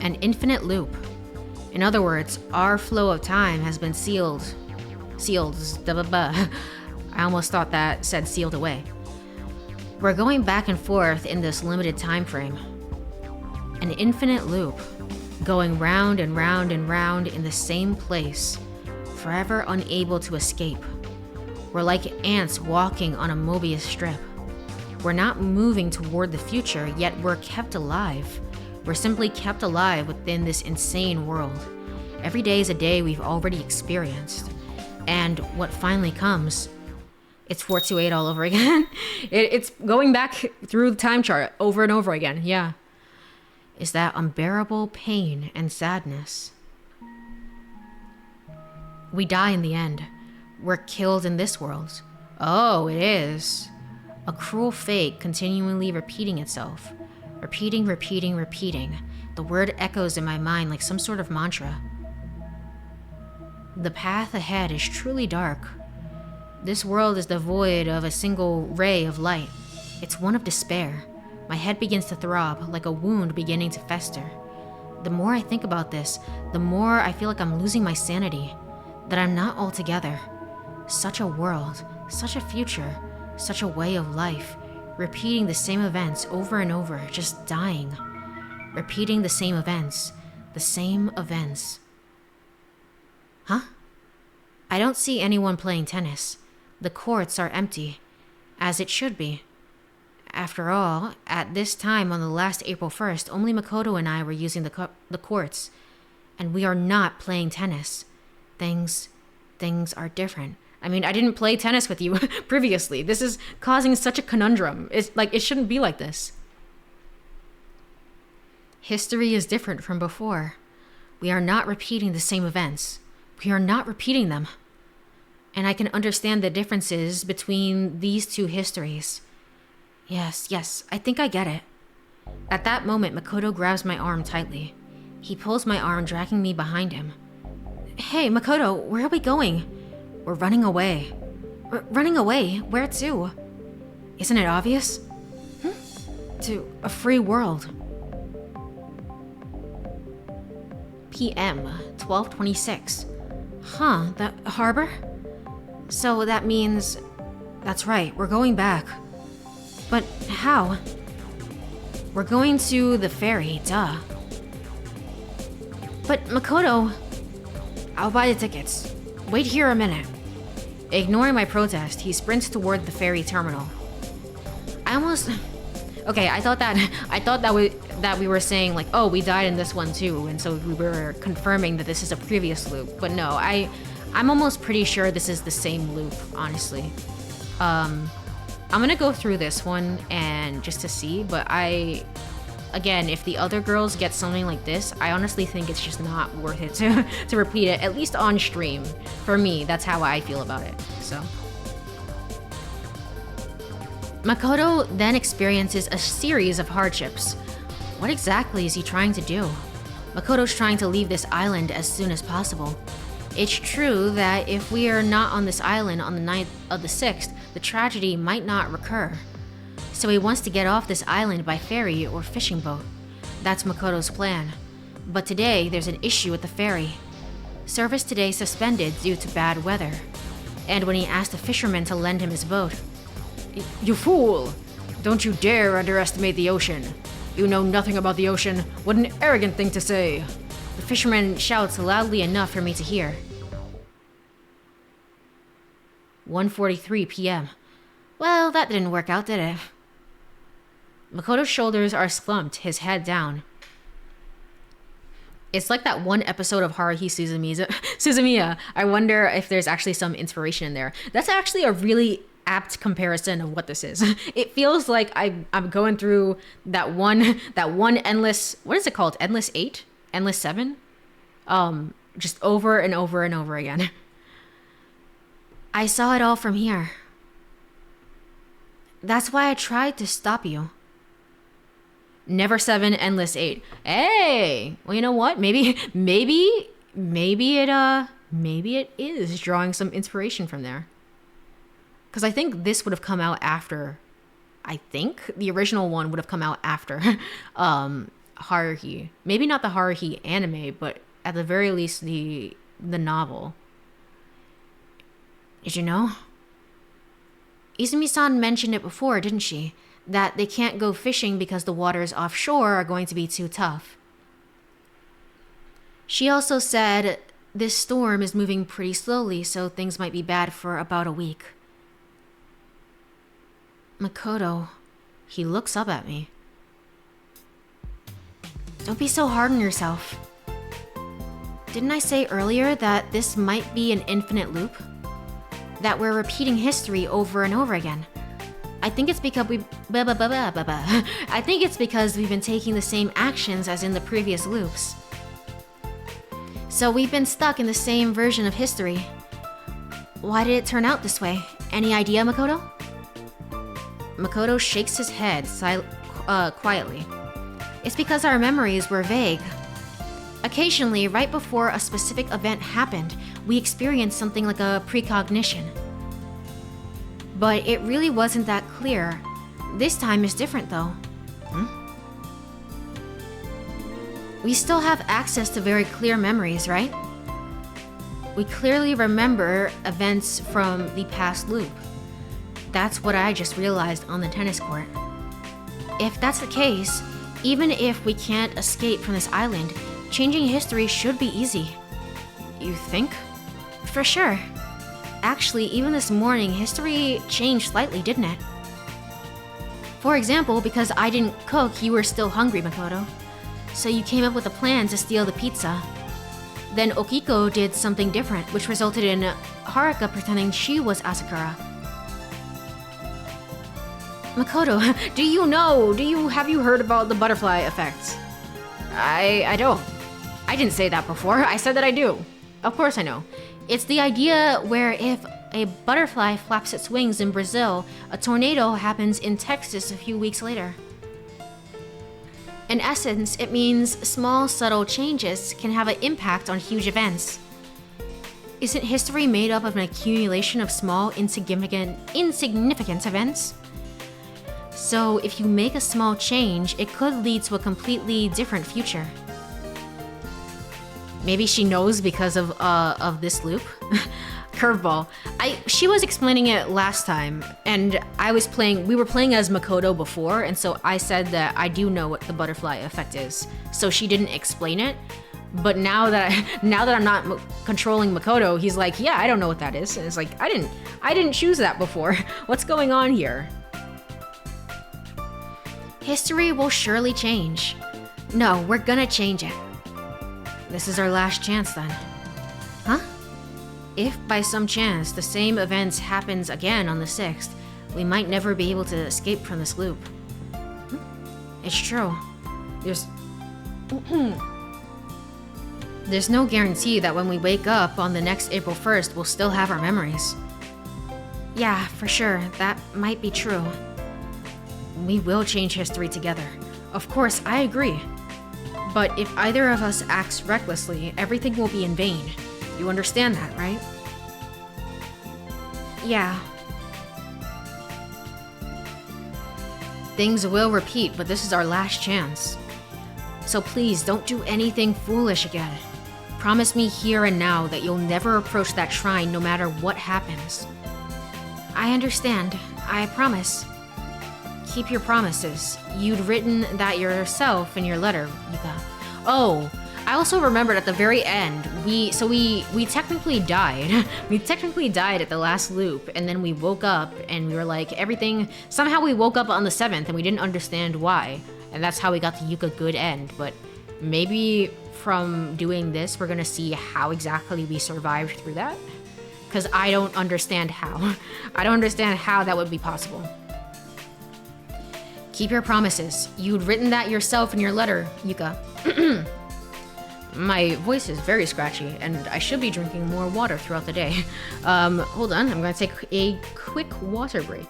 An infinite loop. In other words, our flow of time has been sealed. I almost thought that said sealed away. We're going back and forth in this limited time frame. An infinite loop, going round and round and round in the same place, forever unable to escape. We're like ants walking on a Mobius strip. We're not moving toward the future, yet we're kept alive. We're simply kept alive within this insane world. Every day is a day we've already experienced. And what finally comes, it's 428 all over again. It's going back through the time chart over and over again, yeah. Is that unbearable pain and sadness. We die in the end. We're killed in this world. Oh, it is. A cruel fate continually repeating itself. Repeating. The word echoes in my mind like some sort of mantra. The path ahead is truly dark. This world is devoid of a single ray of light. It's one of despair. My head begins to throb, like a wound beginning to fester. The more I think about this, the more I feel like I'm losing my sanity, that I'm not all together. Such a world, such a future, such a way of life, repeating the same events over and over, just dying. Repeating the same events, Huh? I don't see anyone playing tennis. The courts are empty, as it should be. After all, at this time on the last April 1st, only Makoto and I were using the courts, and we are not playing tennis. Things are different. I mean, I didn't play tennis with you previously. This is causing such a conundrum. It's like, it shouldn't be like this. History is different from before. We are not repeating the same events. We are not repeating them. And I can understand the differences between these two histories. Yes, I think I get it. At that moment, Makoto grabs my arm tightly. He pulls my arm, dragging me behind him. Hey, Makoto, where are we going? We're running away. Running away? Where to? Isn't it obvious? To a free world. PM, 12:26. Huh, the harbor? So that means... That's right, we're going back. But how? We're going to the ferry, duh. But Makoto... I'll buy the tickets. Wait here a minute. Ignoring my protest, he sprints toward the ferry terminal. Okay, I thought that we were saying like, oh, we died in this one too, and so we were confirming that this is a previous loop. But no, I'm almost pretty sure this is the same loop, honestly. I'm gonna go through this one and just to see, but again, if the other girls get something like this, I honestly think it's just not worth it to repeat it, at least on stream. For me, that's how I feel about it, so. Makoto then experiences a series of hardships. What exactly is he trying to do? Makoto's trying to leave this island as soon as possible. It's true that if we are not on this island on the 9th of the 6th, the tragedy might not recur. So he wants to get off this island by ferry or fishing boat. That's Makoto's plan. But today, there's an issue with the ferry. Service today suspended due to bad weather. And when he asked a fisherman to lend him his boat, "You fool! Don't you dare underestimate the ocean. You know nothing about the ocean. What an arrogant thing to say." The fisherman shouts loudly enough for me to hear. 1:43 p.m. Well, that didn't work out, did it? Makoto's shoulders are slumped, his head down. It's like that one episode of Haruhi Suzumiya. I wonder if there's actually some inspiration in there. That's actually a really apt comparison of what this is. It feels like I'm going through that one endless, what is it called? Endless 8? Endless 7? Just over and over and over again. I saw it all from here. That's why I tried to stop you. Never 7, endless 8. Hey, well, you know what? Maybe it is drawing some inspiration from there. Because I think this would have come out after I think the original one would have come out after Haruhi. Maybe not the Haruhi anime, but at the very least the novel. Did you know? Izumi-san mentioned it before, didn't she? That they can't go fishing because the waters offshore are going to be too tough. She also said this storm is moving pretty slowly, so things might be bad for about a week. Makoto, he looks up at me. Don't be so hard on yourself. Didn't I say earlier that this might be an infinite loop? That we're repeating history over and over again? I think it's because I think it's because we've been taking the same actions as in the previous loops. So we've been stuck in the same version of history. Why did it turn out this way? Any idea, Makoto? Makoto shakes his head quietly. It's because our memories were vague. Occasionally, right before a specific event happened, we experienced something like a precognition. But it really wasn't that clear. This time is different though. We still have access to very clear memories, right? We clearly remember events from the past loop. That's what I just realized on the tennis court. If that's the case, even if we can't escape from this island, changing history should be easy. You think? For sure. Actually, even this morning, history changed slightly, didn't it? For example, because I didn't cook, you were still hungry, Makoto. So you came up with a plan to steal the pizza. Then Okiko did something different, which resulted in Haruka pretending she was Asakura. Makoto, have you heard about the butterfly effect? I don't. I didn't say that before. I said that I do. Of course I know. It's the idea where if a butterfly flaps its wings in Brazil, a tornado happens in Texas a few weeks later. In essence, it means small, subtle changes can have an impact on huge events. Isn't history made up of an accumulation of small, insignificant events? So if you make a small change, it could lead to a completely different future. Maybe she knows because of this loop. Curveball. She was explaining it last time, and we were playing as Makoto before, and so I said that I do know what the butterfly effect is. So she didn't explain it, but now that I'm not controlling Makoto, he's like, yeah, I don't know what that is. And it's like, I didn't choose that before. What's going on here? History will surely change. No, we're gonna change it. This is our last chance then. Huh? If by some chance the same events happens again on the 6th, we might never be able to escape from this loop. It's true. There's no guarantee that when we wake up on the next April 1st, we'll still have our memories. Yeah, for sure, that might be true. We will change history together. Of course, I agree. But if either of us acts recklessly, everything will be in vain. You understand that, right? Yeah. Things will repeat, but this is our last chance. So please, don't do anything foolish again. Promise me here and now that you'll never approach that shrine no matter what happens. I understand. I promise. Keep your promises. You'd written that yourself in your letter, Yuka. Oh, I also remembered at the very end, we technically died. We technically died at the last loop, and then we woke up and we were like, somehow we woke up on the 7th and we didn't understand why. And that's how we got the Yuka good end. But maybe from doing this, we're gonna see how exactly we survived through that. Because I don't understand how. I don't understand how that would be possible. Keep your promises. You'd written that yourself in your letter, Yuka. My voice is very scratchy, and I should be drinking more water throughout the day. Hold on, I'm gonna take a quick water break.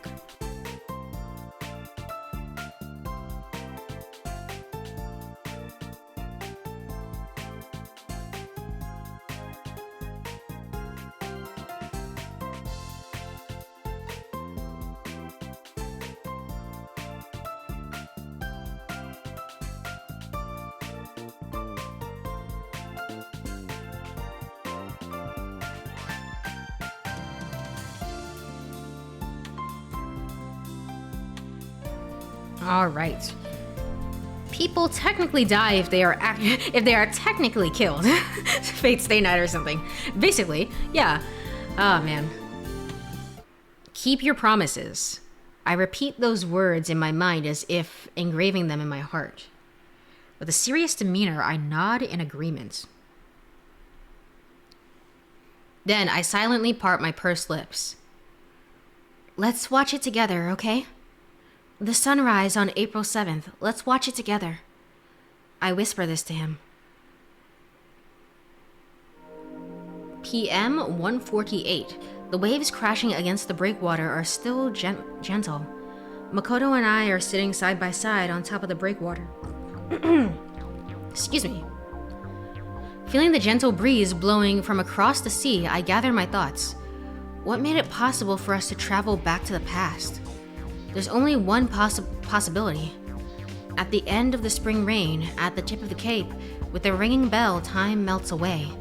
All right. People technically die if they are if they are technically killed. Fate Stay Night or something. Basically, yeah. Oh man. Keep your promises. I repeat those words in my mind as if engraving them in my heart. With a serious demeanor, I nod in agreement. Then I silently part my pursed lips. Let's watch it together, okay? The sunrise on April 7th. Let's watch it together. I whisper this to him. PM 1:48. The waves crashing against the breakwater are still gentle. Makoto and I are sitting side by side on top of the breakwater. Excuse me. Feeling the gentle breeze blowing from across the sea, I gather my thoughts. What made it possible for us to travel back to the past? There's only one possibility. At the end of the spring rain, at the tip of the cape, with a ringing bell, time melts away.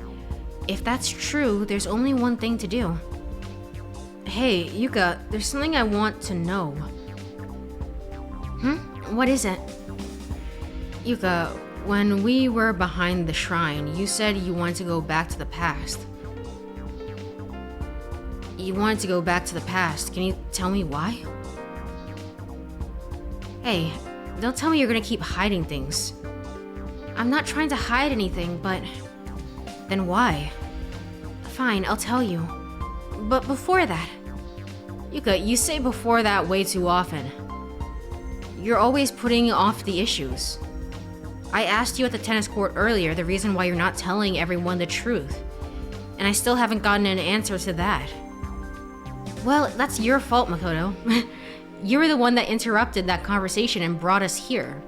If that's true, there's only one thing to do. Hey, Yuka, there's something I want to know. What is it? Yuka, when we were behind the shrine, you said you wanted to go back to the past. You wanted to go back to the past. Can you tell me why? Hey, don't tell me you're gonna keep hiding things. I'm not trying to hide anything, but... Then why? Fine, I'll tell you. But before that... Yuka, you say before that way too often. You're always putting off the issues. I asked you at the tennis court earlier the reason why you're not telling everyone the truth. And I still haven't gotten an answer to that. Well, that's your fault, Makoto. You were the one that interrupted that conversation and brought us here.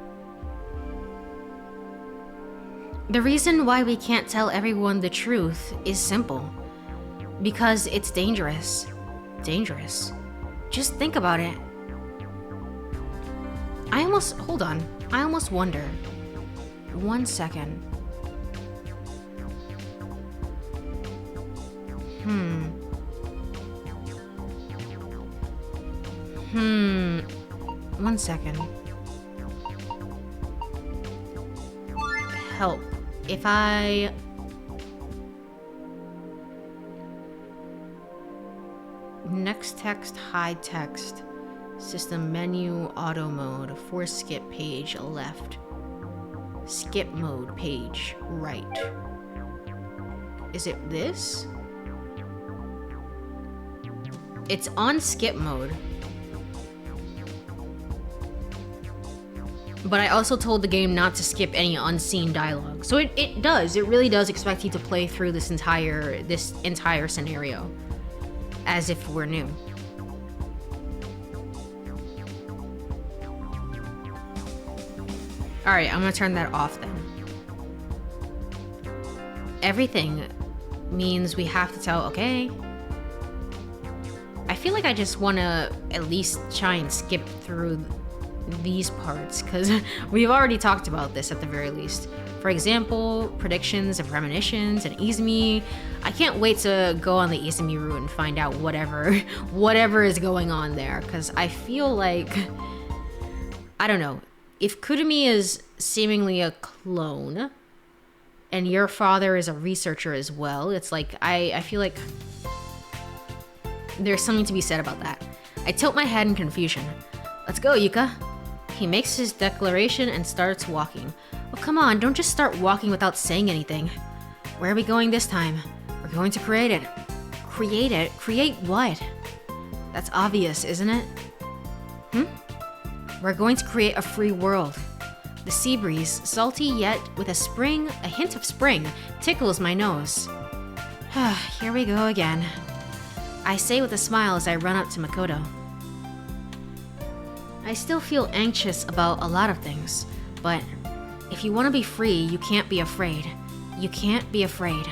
The reason why we can't tell everyone the truth is simple. Because it's dangerous. Dangerous. Just think about it. Hold on. I almost wonder. 1 second. 1 second. Help. If I... Next text, hide text. System menu, auto mode, for skip page, left. Skip mode, page, right. Is it this? It's on skip mode. But I also told the game not to skip any unseen dialogue. So it does. It really does expect you to play through this entire scenario as if we're new. Alright, I'm gonna turn that off then. Everything means we have to tell, okay. I feel like I just wanna at least try and skip through these parts, because we've already talked about this at the very least. For example, predictions of premonitions and Izumi. I can't wait to go on the Izumi route and find out whatever is going on there, because I feel like, I don't know, if Kurumi is seemingly a clone and your father is a researcher as well, it's like, I feel like there's something to be said about that. I tilt my head in confusion. Let's go, Yuka. He makes his declaration and starts walking. Oh, come on, don't just start walking without saying anything. Where are we going this time? We're going to create it. Create it? Create what? That's obvious, isn't it? We're going to create a free world. The sea breeze, salty yet with a hint of spring, tickles my nose. Here we go again. I say with a smile as I run up to Makoto. I still feel anxious about a lot of things, but if you want to be free, you can't be afraid. You can't be afraid.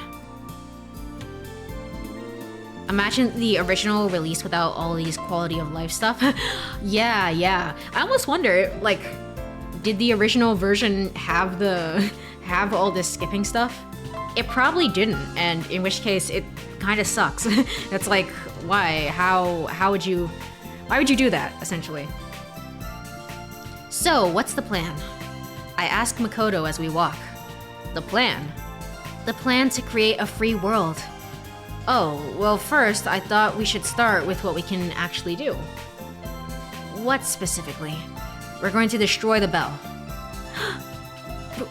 Imagine the original release without all these quality of life stuff. Yeah. I almost wonder, like, did the original version have all this skipping stuff? It probably didn't, and in which case it kind of sucks. It's like, why? Why would you do that, essentially? So, what's the plan? I ask Makoto as we walk. The plan? The plan to create a free world. Oh, well, first, I thought we should start with what we can actually do. What specifically? We're going to destroy the bell.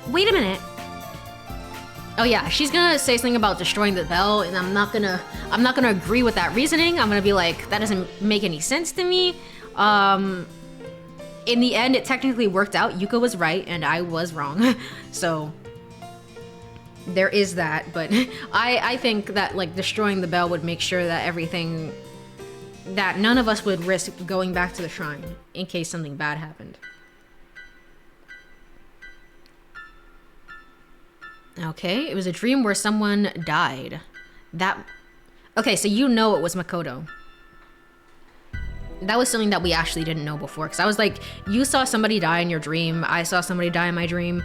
Wait a minute. Oh yeah, she's gonna say something about destroying the bell, and I'm not gonna agree with that reasoning. I'm gonna be like, that doesn't make any sense to me. In the end, it technically worked out. Yuka was right, and I was wrong. So there is that, but I think that like destroying the bell would make sure that everything, that none of us would risk going back to the shrine in case something bad happened. Okay, it was a dream where someone died. Okay, so you know it was Makoto. That was something that we actually didn't know before, because I was like, you saw somebody die in your dream, I saw somebody die in my dream.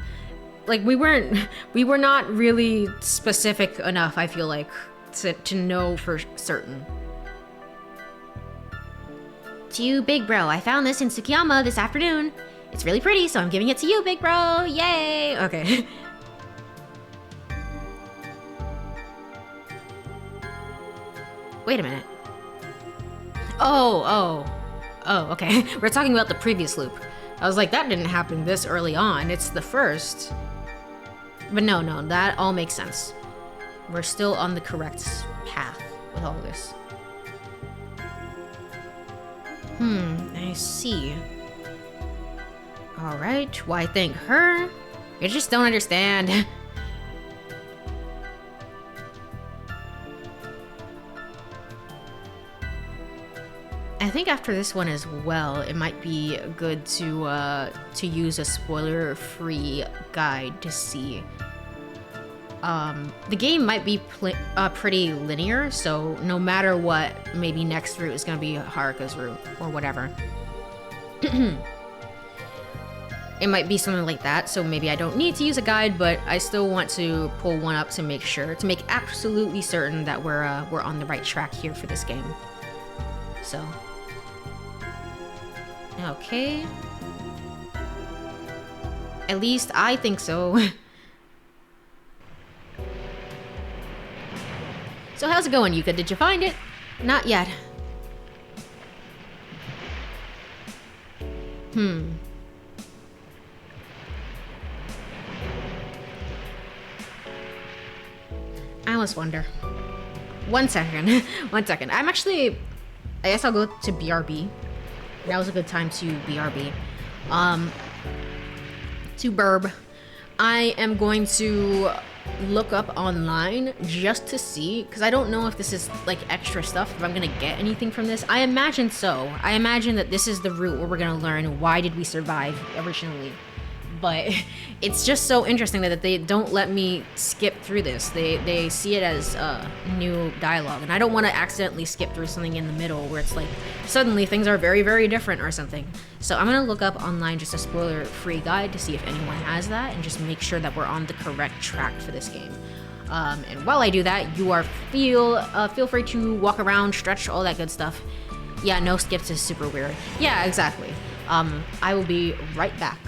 Like, we were not really specific enough, I feel like, to know for certain. To you, big bro, I found this in Tsukiyama this afternoon. It's really pretty, so I'm giving it to you, big bro, yay! Okay. Wait a minute. Oh, okay. We're talking about the previous loop. I was like, that didn't happen this early on. It's the first. But no, that all makes sense. We're still on the correct path with all this. I see. Alright, why thank her? You just don't understand. I think after this one as well, it might be good to use a spoiler-free guide to see. The game might be pretty linear, so no matter what, maybe next route is going to be Haruka's route or whatever. It might be something like that, so maybe I don't need to use a guide, but I still want to pull one up to make sure, to make absolutely certain that we're on the right track here for this game. So. Okay. At least I think so. So how's it going, Yuka? Did you find it? Not yet. I almost wonder. One second. I guess I'll go to BRB. That was a good time to BRB. To Burb. I am going to look up online just to see, because I don't know if this is like extra stuff, if I'm gonna get anything from this. I imagine so. I imagine that this is the route where we're gonna learn why did we survive originally. But it's just so interesting that they don't let me skip through this. They see it as new dialogue, and I don't want to accidentally skip through something in the middle where it's like suddenly things are very, very different or something. So I'm gonna look up online just a spoiler-free guide to see if anyone has that, and just make sure that we're on the correct track for this game. And while I do that, you are feel free to walk around, stretch, all that good stuff. Yeah, no skips is super weird. Yeah, exactly. I will be right back.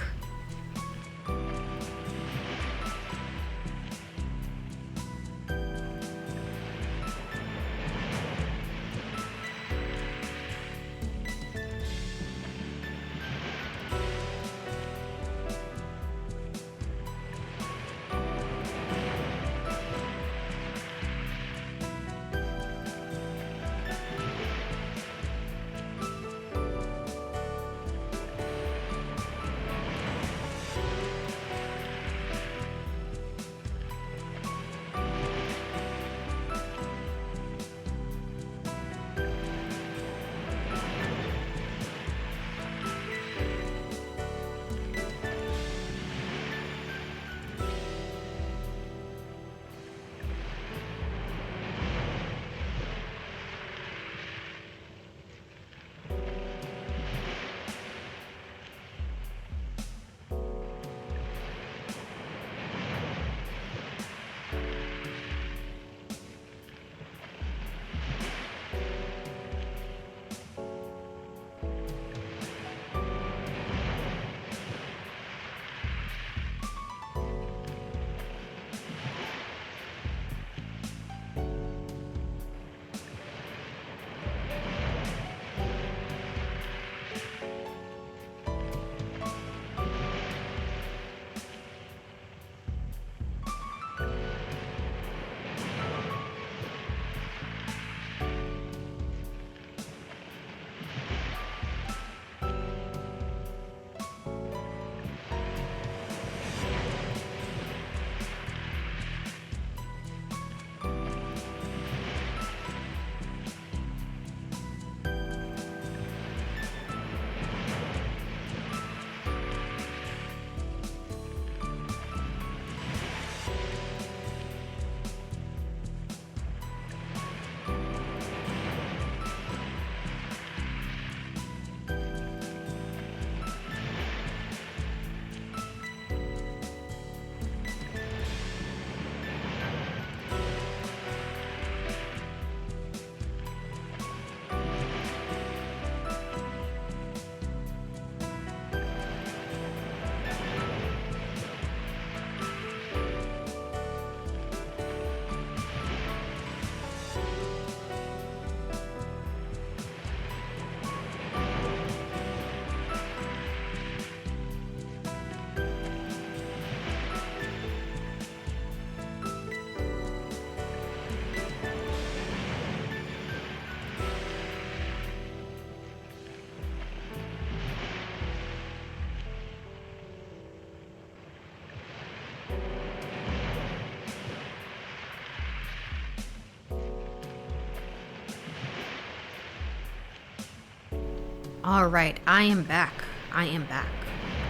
All right, I am back. I am back.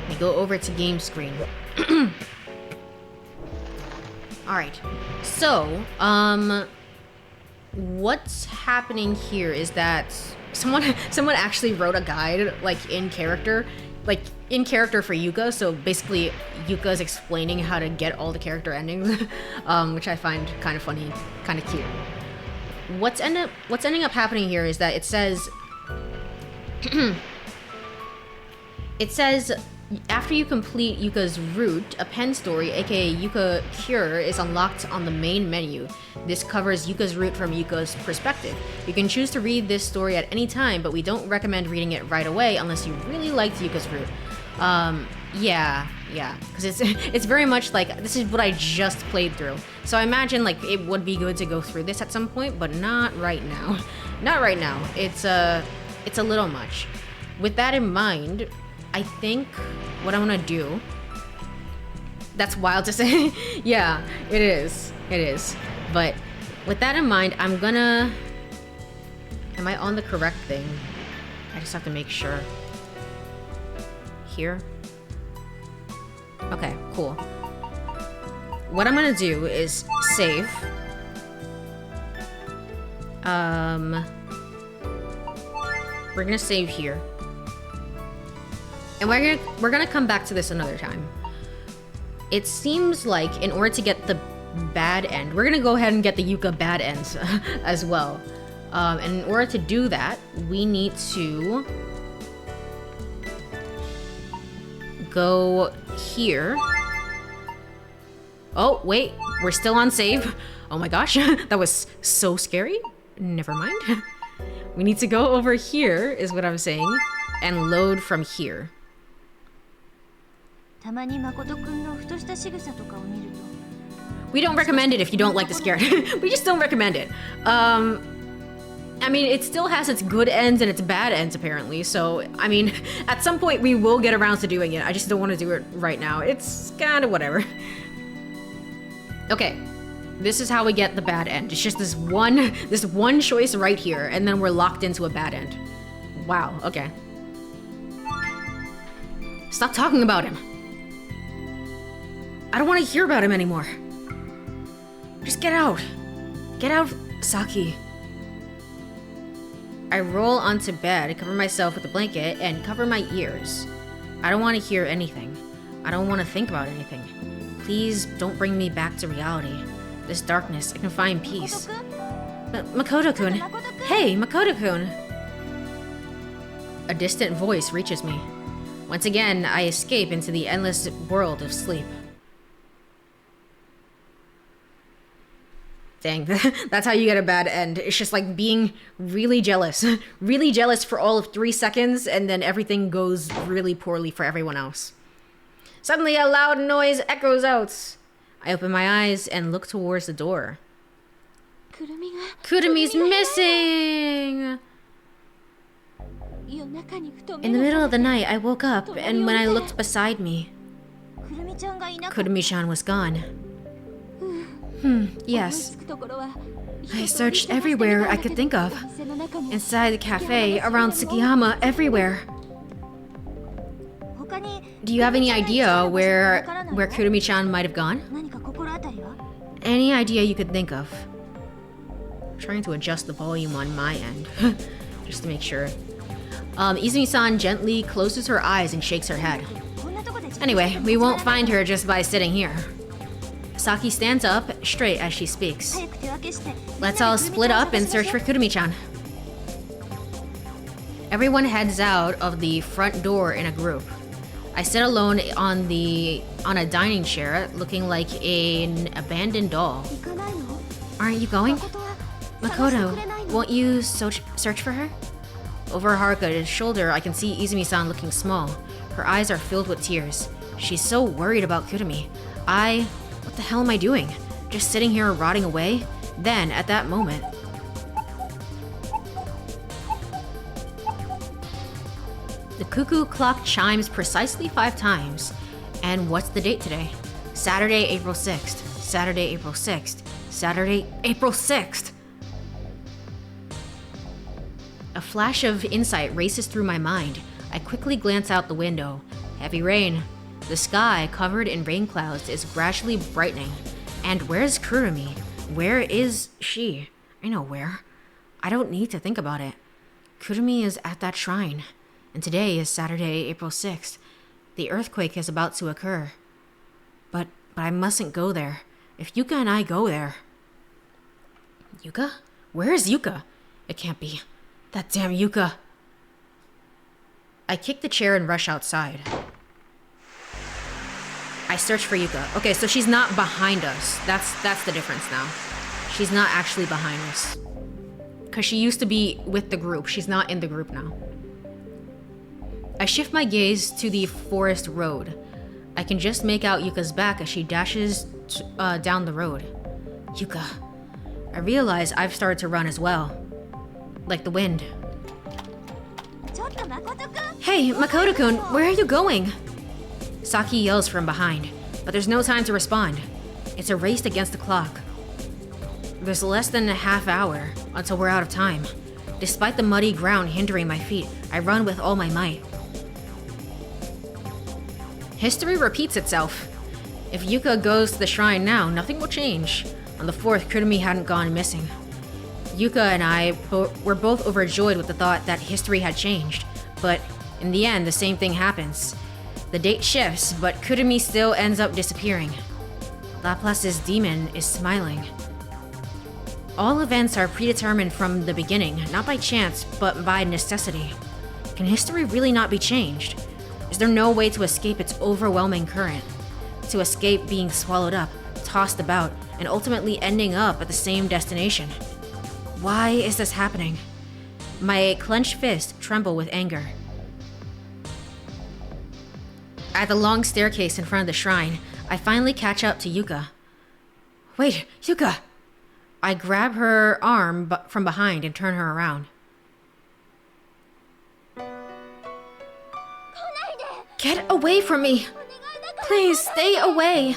Let me go over to game screen. All right. So, what's happening here is that someone actually wrote a guide like in character for Yuka. So basically, Yuka's explaining how to get all the character endings, which I find kind of funny, kind of cute. What's ending up happening here is that it says after you complete Yuka's route, a pen story, aka Yuka Cure, is unlocked on the main menu. This covers Yuka's route from Yuka's perspective. You can choose to read this story at any time, but we don't recommend reading it right away unless you really liked Yuka's route. Yeah, because it's very much like, this is what I just played through. So I imagine like it would be good to go through this at some point, but not right now. Not right now. It's a little much. With that in mind, I think what I'm gonna do, that's wild to say. Yeah, it is. But with that in mind, am I on the correct thing? I just have to make sure. Here? Okay, cool. What I'm gonna do is save. We're gonna save here. And we're gonna come back to this another time. It seems like in order to get the bad end, we're gonna go ahead and get the Yuka bad ends as well. And in order to do that, we need to go here. Oh, wait, we're still on save. Oh my gosh, that was so scary. Never mind. We need to go over here, is what I'm saying, and load from here. We don't recommend it if you don't like the scare. We just don't recommend it. I mean, it still has its good ends and its bad ends, apparently. So, I mean, at some point we will get around to doing it. I just don't want to do it right now. It's kind of whatever. Okay, this is how we get the bad end. It's just this one choice right here, and then we're locked into a bad end. Wow, okay. Stop talking about him. I don't want to hear about him anymore. Just get out. Get out, Saki. I roll onto bed, cover myself with a blanket, and cover my ears. I don't want to hear anything. I don't want to think about anything. Please don't bring me back to reality. This darkness, I can find peace. Makoto-kun. Hey, Makoto-kun. A distant voice reaches me. Once again, I escape into the endless world of sleep. Dang, that's how you get a bad end. It's just like being really jealous. Really jealous for all of 3 seconds, and then everything goes really poorly for everyone else. Suddenly a loud noise echoes out. I open my eyes and look towards the door. Kurumi's missing! In the middle of the night, I woke up, and when I looked beside me, Kurumi-chan was gone. Yes. I searched everywhere I could think of. Inside the cafe, around Tsukiyama, everywhere. Do you have any idea where Kurumi-chan might have gone? Any idea you could think of? I'm trying to adjust the volume on my end, just to make sure. Izumi-san gently closes her eyes and shakes her head. Anyway, we won't find her just by sitting here. Saki stands up, straight as she speaks. Let's all split up and search for Kurumi-chan. Everyone heads out of the front door in a group. I sit alone on a dining chair, looking like an abandoned doll. Aren't you going? Makoto, won't you search for her? Over Haruka's shoulder, I can see Izumi-san looking small. Her eyes are filled with tears. She's so worried about Kurumi. What the hell am I doing? Just sitting here rotting away? Then, at that moment... The cuckoo clock chimes precisely 5 times. And what's the date today? Saturday, April 6th. Saturday, April 6th. Saturday, April 6th! A flash of insight races through my mind. I quickly glance out the window. Heavy rain. The sky, covered in rain clouds, is gradually brightening. And where's Kurumi? Where is she? I know where. I don't need to think about it. Kurumi is at that shrine. And today is Saturday, April 6th. The earthquake is about to occur. But I mustn't go there. If Yuka and I go there... Yuka? Where is Yuka? It can't be. That damn Yuka. I kick the chair and rush outside. I search for Yuka. Okay, so she's not behind us. That's the difference now. She's not actually behind us. Because she used to be with the group. She's not in the group now. I shift my gaze to the forest road. I can just make out Yuka's back as she dashes down the road. Yuka. I realize I've started to run as well. Like the wind. Hey, Makoto-kun, where are you going? Saki yells from behind, but there's no time to respond. It's a race against the clock. There's less than a half hour until we're out of time. Despite the muddy ground hindering my feet, I run with all my might. History repeats itself. If Yuka goes to the shrine now, nothing will change. On the 4th, Kurumi hadn't gone missing. Yuka and I were both overjoyed with the thought that history had changed, but in the end, the same thing happens. The date shifts, but Kurumi still ends up disappearing. Laplace's demon is smiling. All events are predetermined from the beginning, not by chance, but by necessity. Can history really not be changed? Is there no way to escape its overwhelming current? To escape being swallowed up, tossed about, and ultimately ending up at the same destination? Why is this happening? My clenched fists tremble with anger. At the long staircase in front of the shrine, I finally catch up to Yuka. Wait, Yuka! I grab her arm from behind and turn her around. Get away from me! Please, stay away!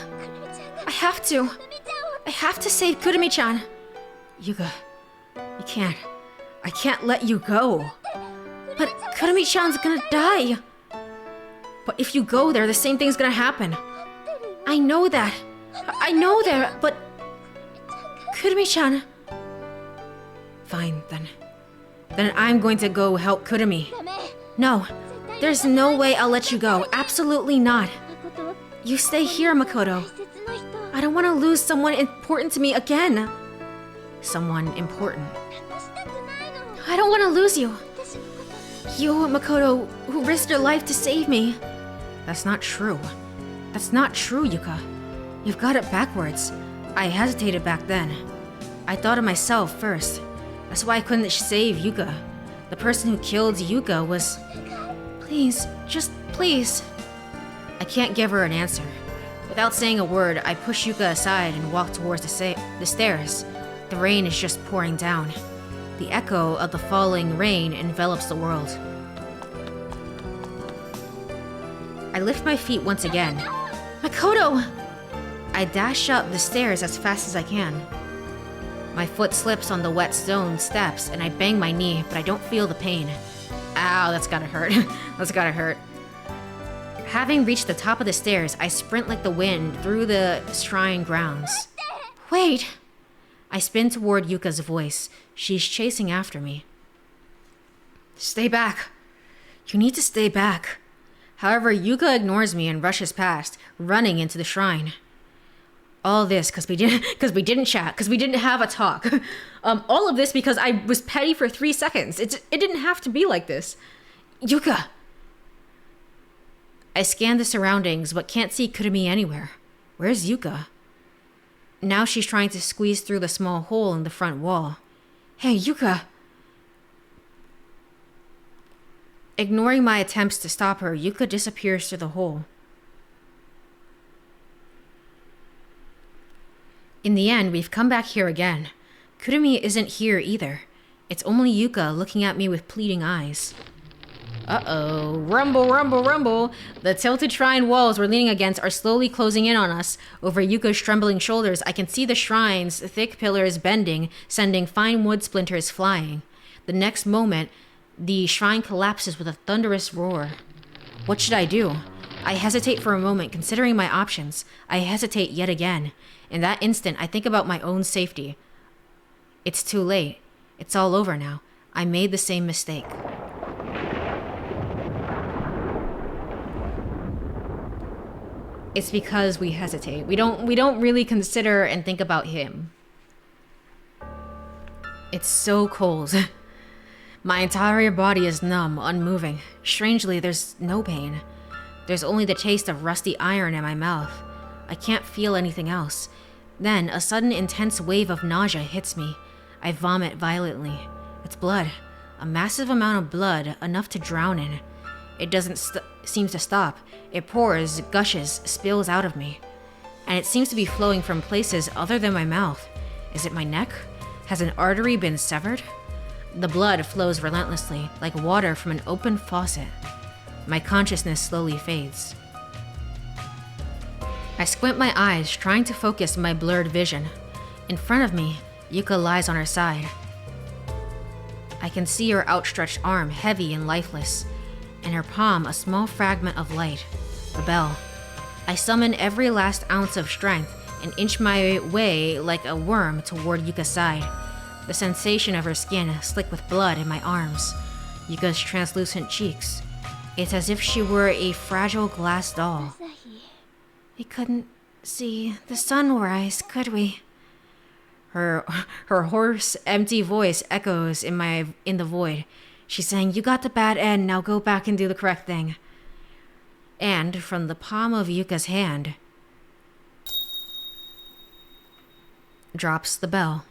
I have to save Kurumi-chan. Yuka, you can't. I can't let you go. But Kurumi-chan's gonna die. But if you go there, the same thing's gonna happen. I know that. But... Kurumi-chan... Fine, then. Then I'm going to go help Kurumi. No, there's no way I'll let you go. Absolutely not. You stay here, Makoto. I don't want to lose someone important to me again. Someone important. I don't want to lose you. You, Makoto, who risked your life to save me. That's not true. That's not true, Yuka. You've got it backwards. I hesitated back then. I thought of myself first. That's why I couldn't save Yuka. The person who killed Yuka was... Please, just please. I can't give her an answer. Without saying a word, I push Yuka aside and walk towards the stairs. The rain is just pouring down. The echo of the falling rain envelops the world. I lift my feet once again. Makoto! I dash up the stairs as fast as I can. My foot slips on the wet stone steps and I bang my knee, but I don't feel the pain. Ow, that's gotta hurt. That's gotta hurt. Having reached the top of the stairs, I sprint like the wind through the shrine grounds. Wait! I spin toward Yuka's voice. She's chasing after me. Stay back. You need to stay back. However, Yuka ignores me and rushes past, running into the shrine. All this because we didn't chat, because we didn't have a talk. All of this because I was petty for 3 seconds. It didn't have to be like this. Yuka! I scan the surroundings, but can't see Kurumi anywhere. Where's Yuka? Now she's trying to squeeze through the small hole in the front wall. Hey, Yuka! Ignoring my attempts to stop her, Yuka disappears through the hole. In the end, we've come back here again. Kurumi isn't here either. It's only Yuka looking at me with pleading eyes. Uh-oh. Rumble, rumble, rumble. The tilted shrine walls we're leaning against are slowly closing in on us. Over Yuka's trembling shoulders, I can see the shrine's thick pillars bending, sending fine wood splinters flying. The next moment, The shrine collapses with a thunderous roar. What should I do? I hesitate for a moment, considering my options. I hesitate yet again. In that instant, I think about my own safety. It's too late. It's all over now. I made the same mistake. It's because we hesitate. We don't really consider and think about him. It's so cold. My entire body is numb, unmoving. Strangely, there's no pain. There's only the taste of rusty iron in my mouth. I can't feel anything else. Then, a sudden intense wave of nausea hits me. I vomit violently. It's blood. A massive amount of blood, enough to drown in. It doesn't seem to stop. It pours, gushes, spills out of me. And it seems to be flowing from places other than my mouth. Is it my neck? Has an artery been severed? The blood flows relentlessly, like water from an open faucet. My consciousness slowly fades. I squint my eyes, trying to focus my blurred vision. In front of me, Yuka lies on her side. I can see her outstretched arm, heavy and lifeless. In her palm, a small fragment of light. The bell. I summon every last ounce of strength and inch my way like a worm toward Yuka's side. The sensation of her skin, slick with blood in my arms. Yuka's translucent cheeks. It's as if she were a fragile glass doll. We couldn't see the sunrise, could we? Her hoarse, empty voice echoes in the void. She's saying, "You got the bad end, now go back and do the correct thing." And from the palm of Yuka's hand drops the bell.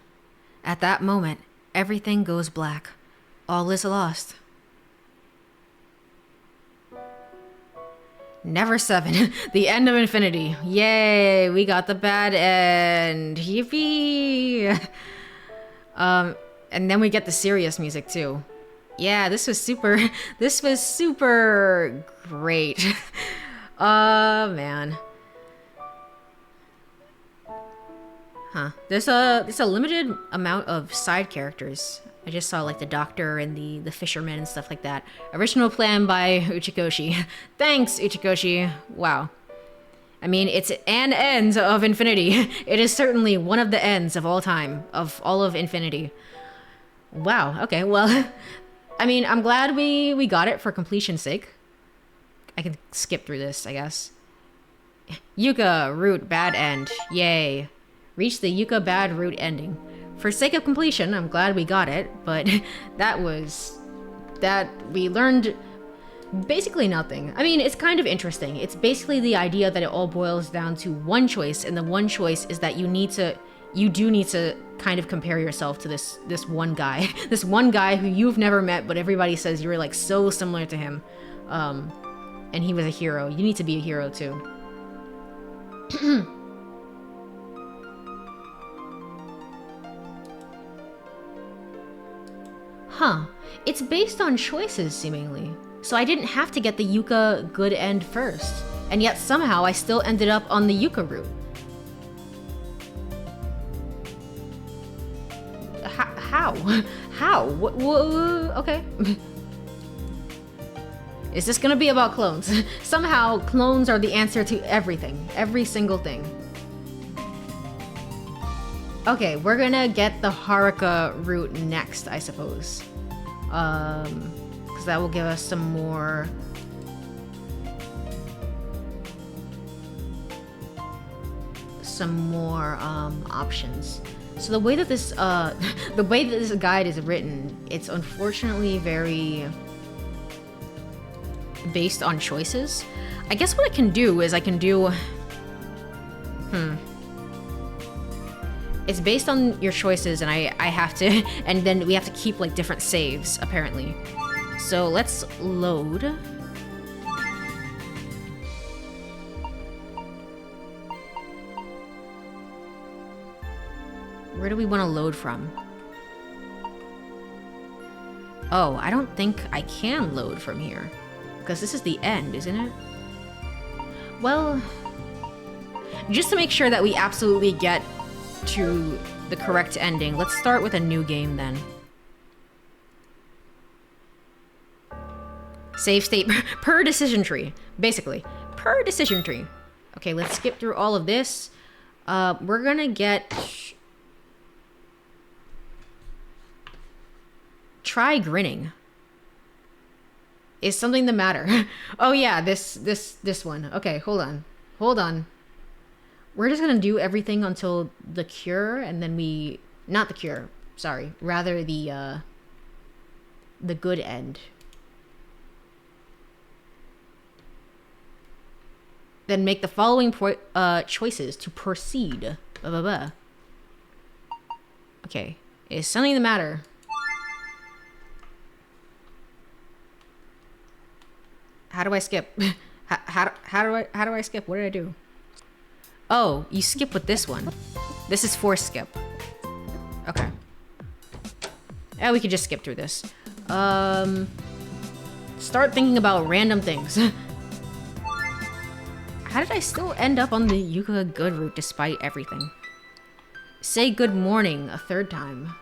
At that moment, everything goes black. All is lost. Never 7. The end of infinity. Yay, we got the bad end. Yippee! And then we get the serious music too. Yeah, this was super great. Man. Huh. There's a limited amount of side characters. I just saw like the doctor and the fisherman and stuff like that. Original plan by Uchikoshi. Thanks, Uchikoshi. Wow. I mean, it's an end of infinity. It is certainly one of the ends of all time, of all of infinity. Wow, okay, well, I mean, I'm glad we got it for completion's sake. I can skip through this, I guess. Yuka, root, bad end. Yay. Reach the Yuka bad root ending. For sake of completion, I'm glad we got it, but we learned basically nothing. I mean, it's kind of interesting. It's basically the idea that it all boils down to one choice, and the one choice is that you do need to kind of compare yourself to this one guy. This one guy who you've never met, but everybody says you're like so similar to him. And he was a hero. You need to be a hero too. Huh. It's based on choices, seemingly. So I didn't have to get the Yuka good end first. And yet somehow I still ended up on the Yuka route. How? How? Okay. Is this gonna be about clones? Somehow clones are the answer to everything. Every single thing. Okay, we're gonna get the Haruka route next, I suppose. Because that will give us some more... options. So the way that this guide is written, it's unfortunately very based on choices. I guess what I can do is it's based on your choices, and I have to, and then we have to keep like different saves apparently. So let's load. Where do we want to load from? Oh, I don't think I can load from here. Because this is the end, isn't it? Well, just to make sure that we absolutely get to the correct ending, let's start with a new game then. Save state per decision tree, basically. Per decision tree. Okay, let's skip through all of this. We're gonna get... Try grinning. Is something the matter? Oh yeah, this one. Okay, hold on. Hold on. We're just gonna do everything until the cure, and then we... Not the cure, sorry. Rather the good end. Then make the following choices to proceed. Blah, blah, blah. Okay, is something the matter? How do I skip? how do I skip? What did I do? Oh, you skip with this one. This is force skip. Okay. Yeah, we could just skip through this. Start thinking about random things. How did I still end up on the Yuka good route despite everything? Say good morning a third time.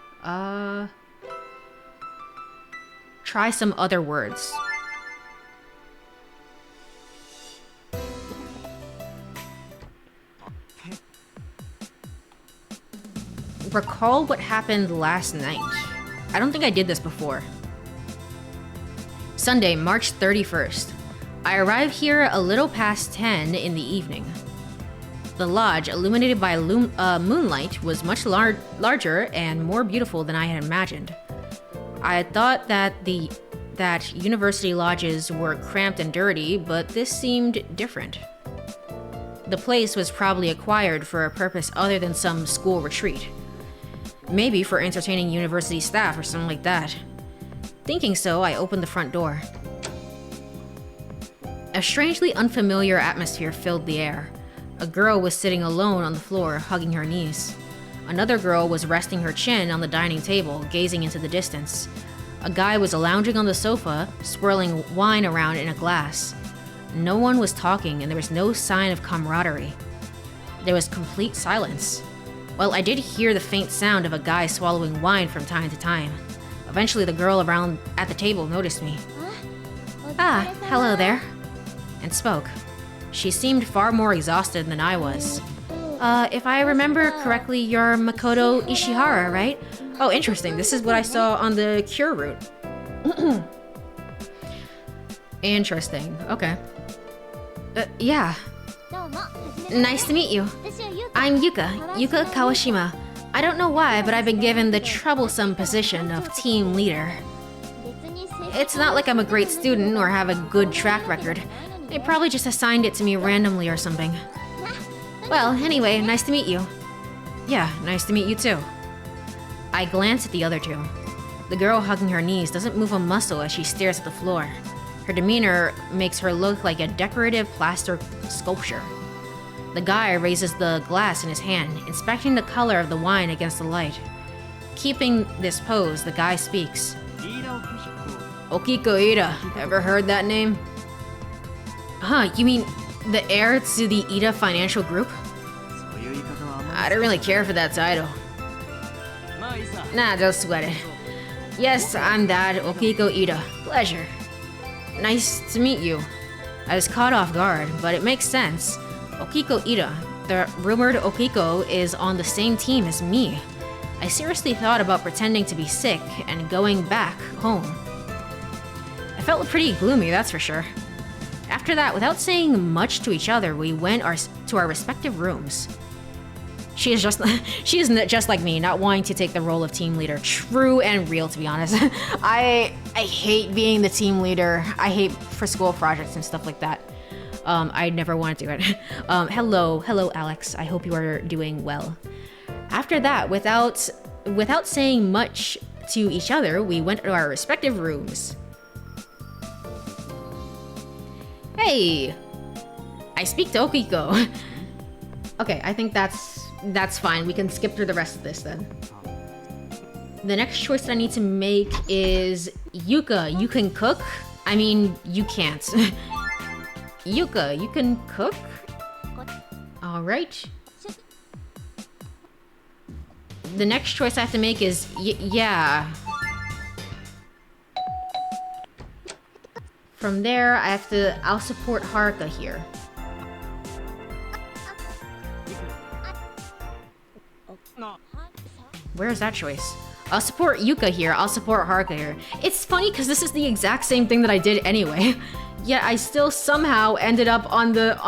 Try some other words. Recall what happened last night. I don't think I did this before. Sunday, March 31st. I arrived here a little past 10 in the evening. The lodge, illuminated by moonlight, was much larger and more beautiful than I had imagined. I had thought that university lodges were cramped and dirty, but this seemed different. The place was probably acquired for a purpose other than some school retreat. Maybe for entertaining university staff or something like that. Thinking so, I opened the front door. A strangely unfamiliar atmosphere filled the air. A girl was sitting alone on the floor, hugging her knees. Another girl was resting her chin on the dining table, gazing into the distance. A guy was lounging on the sofa, swirling wine around in a glass. No one was talking, and there was no sign of camaraderie. There was complete silence. Well, I did hear the faint sound of a guy swallowing wine from time to time. Eventually, the girl around at the table noticed me. Ah, hello there. And spoke. She seemed far more exhausted than I was. If I remember correctly, you're Makoto Ishihara, right? Oh, interesting. This is what I saw on the cure route. Interesting. Okay. Yeah. Nice to meet you. I'm Yuka Kawashima. I don't know why, but I've been given the troublesome position of team leader. It's not like I'm a great student or have a good track record. They probably just assigned it to me randomly or something. Well, anyway, nice to meet you. Yeah, nice to meet you too. I glance at the other two. The girl hugging her knees doesn't move a muscle as she stares at the floor. Her demeanor makes her look like a decorative plaster sculpture. The guy raises the glass in his hand, inspecting the color of the wine against the light. Keeping this pose, the guy speaks. Okiko Ida, ever heard that name? Huh, you mean the heir to the Ida Financial Group? I don't really care for that title. Nah, don't sweat it. Yes, I'm that, Okiko Ida. Pleasure. Nice to meet you. I was caught off guard, but it makes sense. Okiko Ida, the rumored Okiko, is on the same team as me. I seriously thought about pretending to be sick and going back home. I felt pretty gloomy, that's for sure. After that, without saying much to each other, we went to our respective rooms. She is just like me, not wanting to take the role of team leader. True and real, to be honest. I hate being the team leader. I hate for school projects and stuff like that. I never want to do it. Hello, Alex. I hope you are doing well. After that, without saying much to each other, we went to our respective rooms. Hey, I speak to Okiko. Okay, I think that's fine. We can skip through the rest of this then. The next choice that I need to make is Yuka. You can cook? I mean, you can't. Yuka, you can cook? Alright. The next choice I have to make is, yeah. From there, I'll support Haruka here. Where is that choice? I'll support Yuka here, I'll support Haruka here. It's funny because this is the exact same thing that I did anyway. Yet I still somehow ended up on the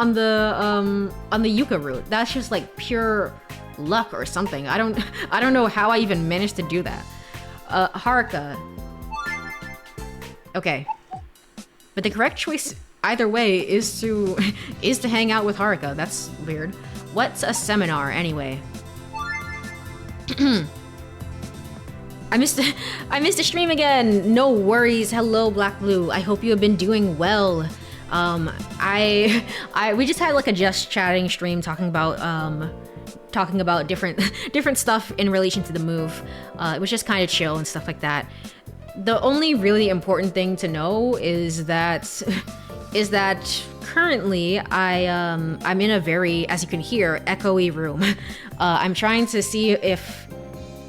Yuka route. That's just like pure luck or something. I don't know how I even managed to do that. Haruka. Okay. But the correct choice either way is to hang out with Haruka. That's weird. What's a seminar anyway? I missed the stream again. No worries. Hello, Black Blue. I hope you have been doing well. We just had like a just chatting stream talking about different stuff in relation to the move. It was just kind of chill and stuff like that. The only really important thing to know is that currently I'm in a very, as you can hear, echoey room. I'm trying to see if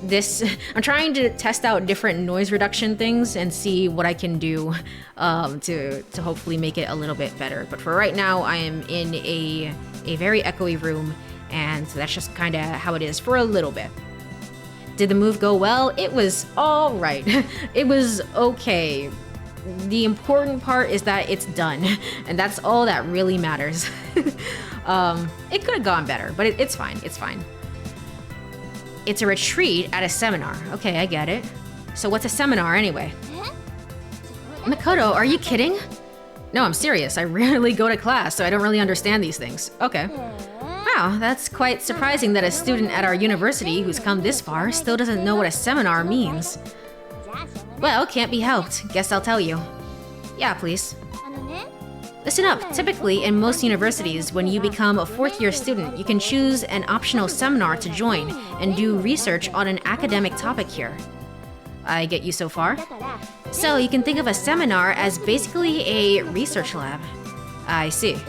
I'm trying to test out different noise reduction things and see what I can do to hopefully make it a little bit better. But for right now, I am in a very echoey room, and that's just kind of how it is for a little bit. Did the move go well? It was all right. It was okay. The important part is that it's done, and that's all that really matters. It could have gone better, but it's fine. It's fine. It's a retreat at a seminar. Okay, I get it. So what's a seminar anyway? Makoto, are you kidding? No, I'm serious. I rarely go to class, so I don't really understand these things. Okay. Wow, that's quite surprising that a student at our university who's come this far still doesn't know what a seminar means. Well, can't be helped. Guess I'll tell you. Yeah, please. Listen up. Typically, in most universities, when you become a fourth-year student, you can choose an optional seminar to join and do research on an academic topic here. I get you so far? So, you can think of a seminar as basically a research lab. I see.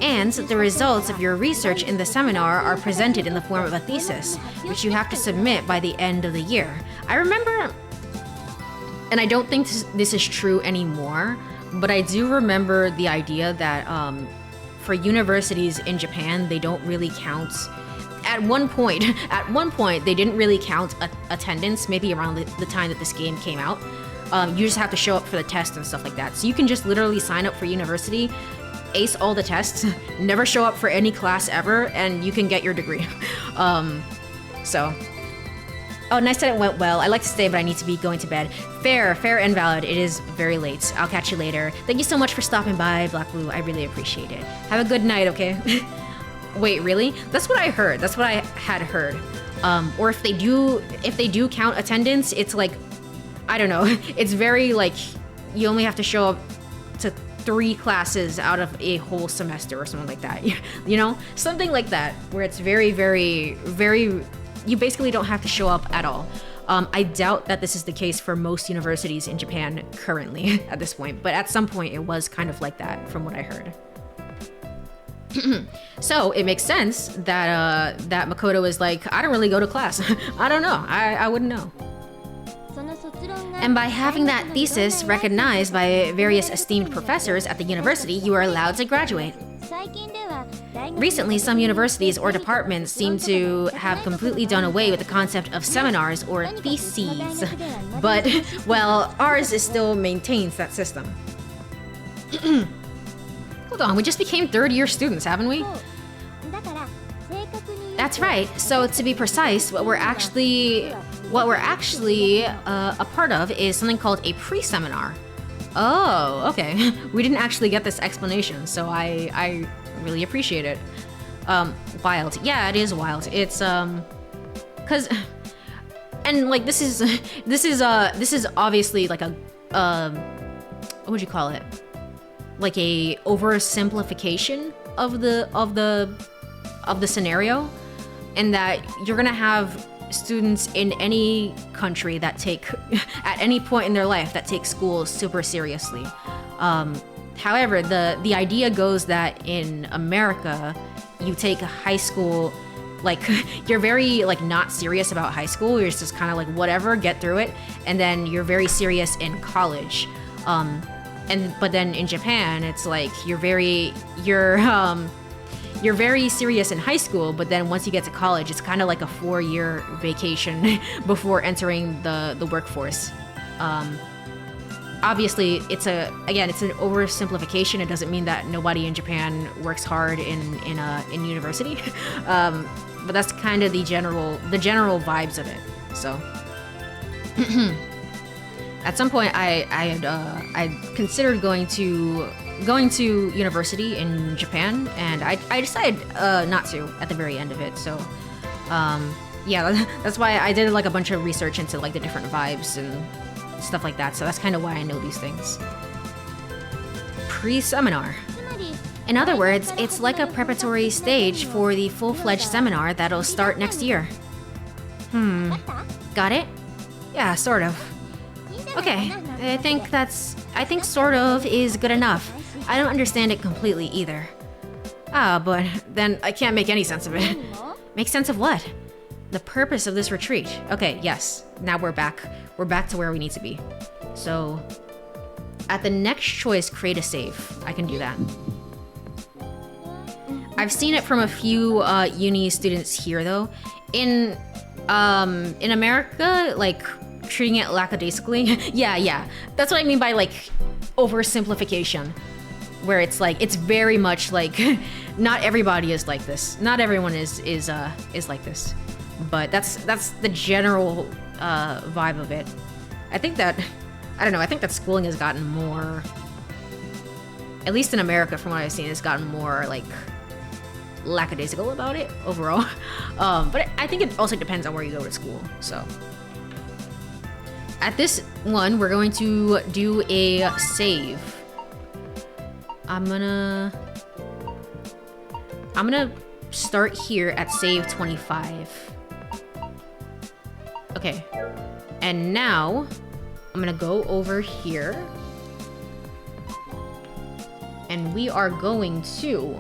And the results of your research in the seminar are presented in the form of a thesis, which you have to submit by the end of the year. I remember, and I don't think this is true anymore, but I do remember the idea that for universities in Japan, they don't really count. At one point, they didn't really count attendance, maybe around the time that this game came out. You just have to show up for the test and stuff like that. So you can just literally sign up for university, ace all the tests, never show up for any class ever, and you can get your degree. Oh, nice that it went well. I'd like to stay, but I need to be going to bed. Fair and valid. It is very late. I'll catch you later. Thank you so much for stopping by, Black Blue. I really appreciate it. Have a good night, okay? Wait, really? That's what I heard. That's what I had heard. Or if they do count attendance, it's like, I don't know. It's very like, you only have to show up to 3 classes out of a whole semester or something like that. You know? Something like that, where it's very, very, very, you basically don't have to show up at all. I doubt that this is the case for most universities in Japan currently at this point, but at some point it was kind of like that from what I heard. So it makes sense that that Makoto is like, I don't really go to class. I don't know. I wouldn't know. And by having that thesis recognized by various esteemed professors at the university, you are allowed to graduate. Recently, some universities or departments seem to have completely done away with the concept of seminars or theses. But, well, ours still maintains that system. Hold on, we just became third-year students, haven't we? That's right. So to be precise, what we're actually a part of is something called a pre-seminar. Oh, okay. We didn't actually get this explanation, so I really appreciate it. Wild. Yeah, it is wild. It's cause, and like this is obviously like a what would you call it? Like a oversimplification of the scenario, and that you're gonna have students in any country that take at any point in their life that take school super seriously. However, the idea goes that in America, you take high school, like you're very like not serious about high school. You're just kind of like whatever, get through it, and then you're very serious in college. but then in Japan, it's like you're very serious in high school, but then once you get to college, it's kind of like a 4-year vacation before entering the workforce. Obviously, it's an oversimplification. It doesn't mean that nobody in Japan works hard in university, but that's kind of the general vibes of it. So, at some point, I considered going to university in Japan, and I decided not to at the very end of it. So, yeah, that's why I did like a bunch of research into like the different vibes and stuff like that. So that's kind of why I know these things. Pre-seminar. In other words, it's like a preparatory stage for the full-fledged seminar that'll start next year. Got it? Yeah, sort of. Okay, I think sort of is good enough. I don't understand it completely either. But then I can't make any sense of it. Make sense of what? The purpose of this retreat. Okay, yes. Now we're back. We're back to where we need to be. So, at the next choice, create a save. I can do that. I've seen it from a few uni students here, though. In America, like, treating it lackadaisically. yeah. That's what I mean by, like, oversimplification. Where it's like, it's very much like, not everybody is like this. Not everyone is like this. But that's the general vibe of it. I think that schooling has gotten more, at least in America from what I've seen, has gotten more like lackadaisical about it overall. But I think it also depends on where you go to school. So at this one, we're going to do a save. I'm gonna start here at save 25. Okay, and now I'm gonna go over here, and we are going to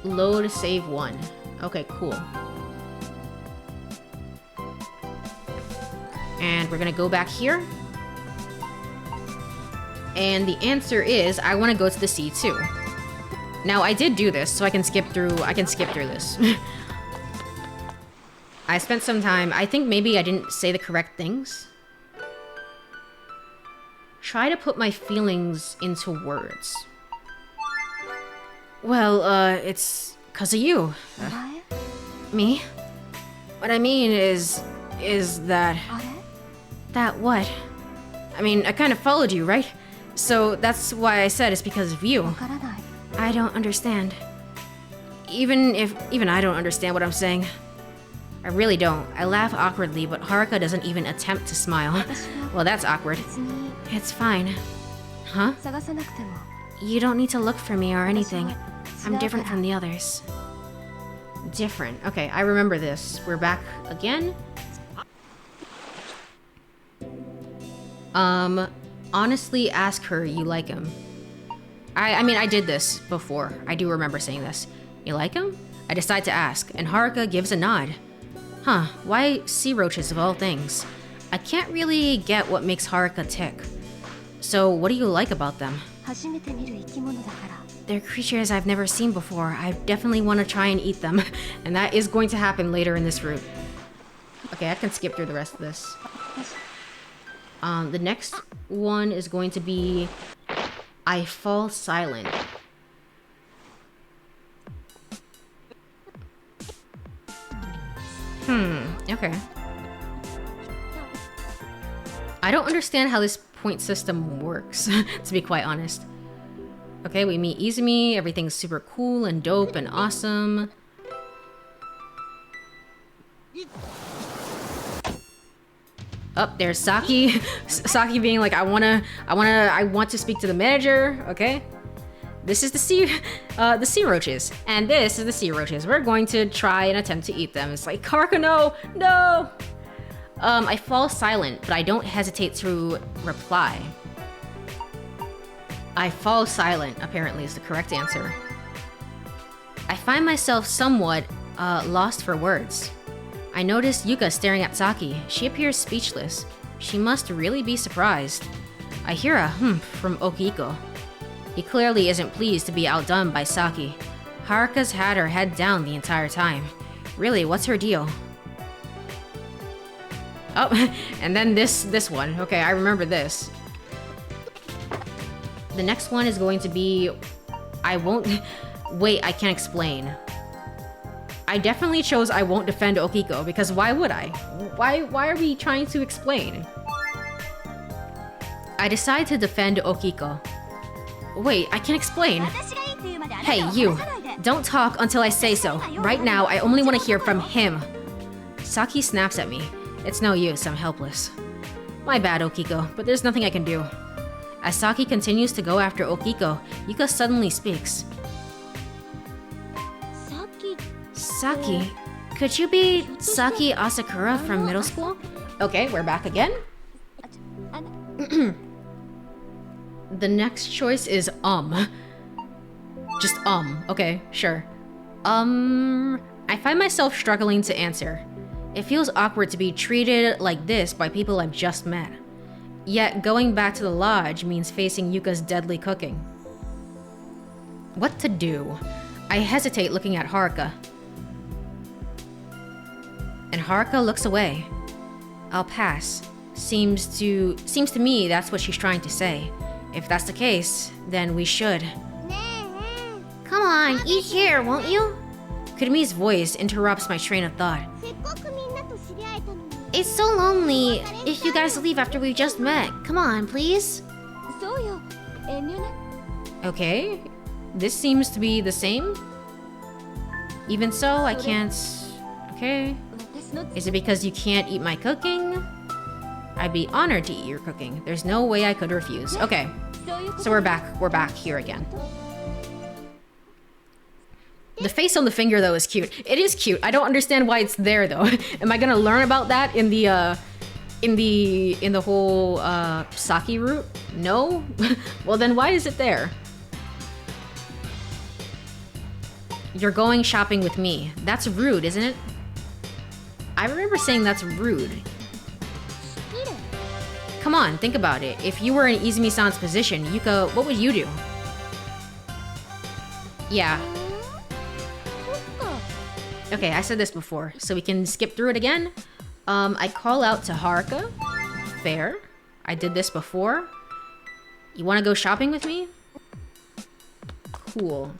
load save 1. Okay, cool. And we're gonna go back here, and the answer is I want to go to the C2. Now I did do this, so I can skip through this. I spent some time, I think maybe I didn't say the correct things. Try to put my feelings into words. Well, it's 'cause of you. Me? What I mean is that... That what? I mean, I kind of followed you, right? So that's why I said it's because of you. I don't understand. Even I don't understand what I'm saying. I really don't. I laugh awkwardly, but Haruka doesn't even attempt to smile. Well, that's awkward. It's fine. Huh? You don't need to look for me or anything. I'm different from the others. Different. Okay, I remember this. We're back again. Honestly ask her you like him. I mean, I did this before. I do remember saying this. You like him? I decide to ask, and Haruka gives a nod. Huh, why sea roaches of all things? I can't really get what makes Haruka tick. So, what do you like about them? They're creatures I've never seen before. I definitely want to try and eat them, and that is going to happen later in this route. Okay, I can skip through the rest of this. The next one is going to be I fall silent. Okay. I don't understand how this point system works, to be quite honest. Okay, we meet Izumi, everything's super cool and dope and awesome. Oh, there's Saki. Saki being like, I want to speak to the manager, okay? This is the sea roaches, and this is the sea roaches. We're going to try and attempt to eat them. It's like, Haruka, no! I fall silent, but I don't hesitate to reply. I fall silent, apparently, is the correct answer. I find myself somewhat lost for words. I notice Yuka staring at Saki. She appears speechless. She must really be surprised. I hear a from Okiko. He clearly isn't pleased to be outdone by Saki. Haruka's had her head down the entire time. Really, what's her deal? Oh, and then this one. Okay, I remember this. The next one is going to be... I won't... Wait, I can't explain. I definitely chose I won't defend Okiko, because why would I? Why are we trying to explain? I decide to defend Okiko. Wait, I can explain. Hey, you. Don't talk until I say so. Right now, I only want to hear from him. Saki snaps at me. It's no use, I'm helpless. My bad, Okiko, but there's nothing I can do. As Saki continues to go after Okiko, Yuka suddenly speaks. Saki, could you be Saki Asakura from middle school? Okay, we're back again. The next choice is Just okay, sure. I find myself struggling to answer. It feels awkward to be treated like this by people I've just met. Yet going back to the lodge means facing Yuka's deadly cooking. What to do? I hesitate looking at Haruka. And Haruka looks away. I'll pass. Seems to me that's what she's trying to say. If that's the case, then we should. Come on, eat here, won't you? Kurumi's voice interrupts my train of thought. It's so lonely if you guys leave after we just met. Come on, please. Okay, this seems to be the same. Even so, I can't... Okay. Is it because you can't eat my cooking? I'd be honored to eat your cooking. There's no way I could refuse. Okay, so we're back here again. The face on the finger though is cute. It is cute. I don't understand why it's there though. Am I gonna learn about that in the whole Saki route? No? Well then why is it there? You're going shopping with me. That's rude, isn't it? I remember saying that's rude. Come on, think about it. If you were in Izumi-san's position, Yuka, what would you do? Yeah. Okay, I said this before, so we can skip through it again. I call out to Haruka. Fair. I did this before. You want to go shopping with me? Cool.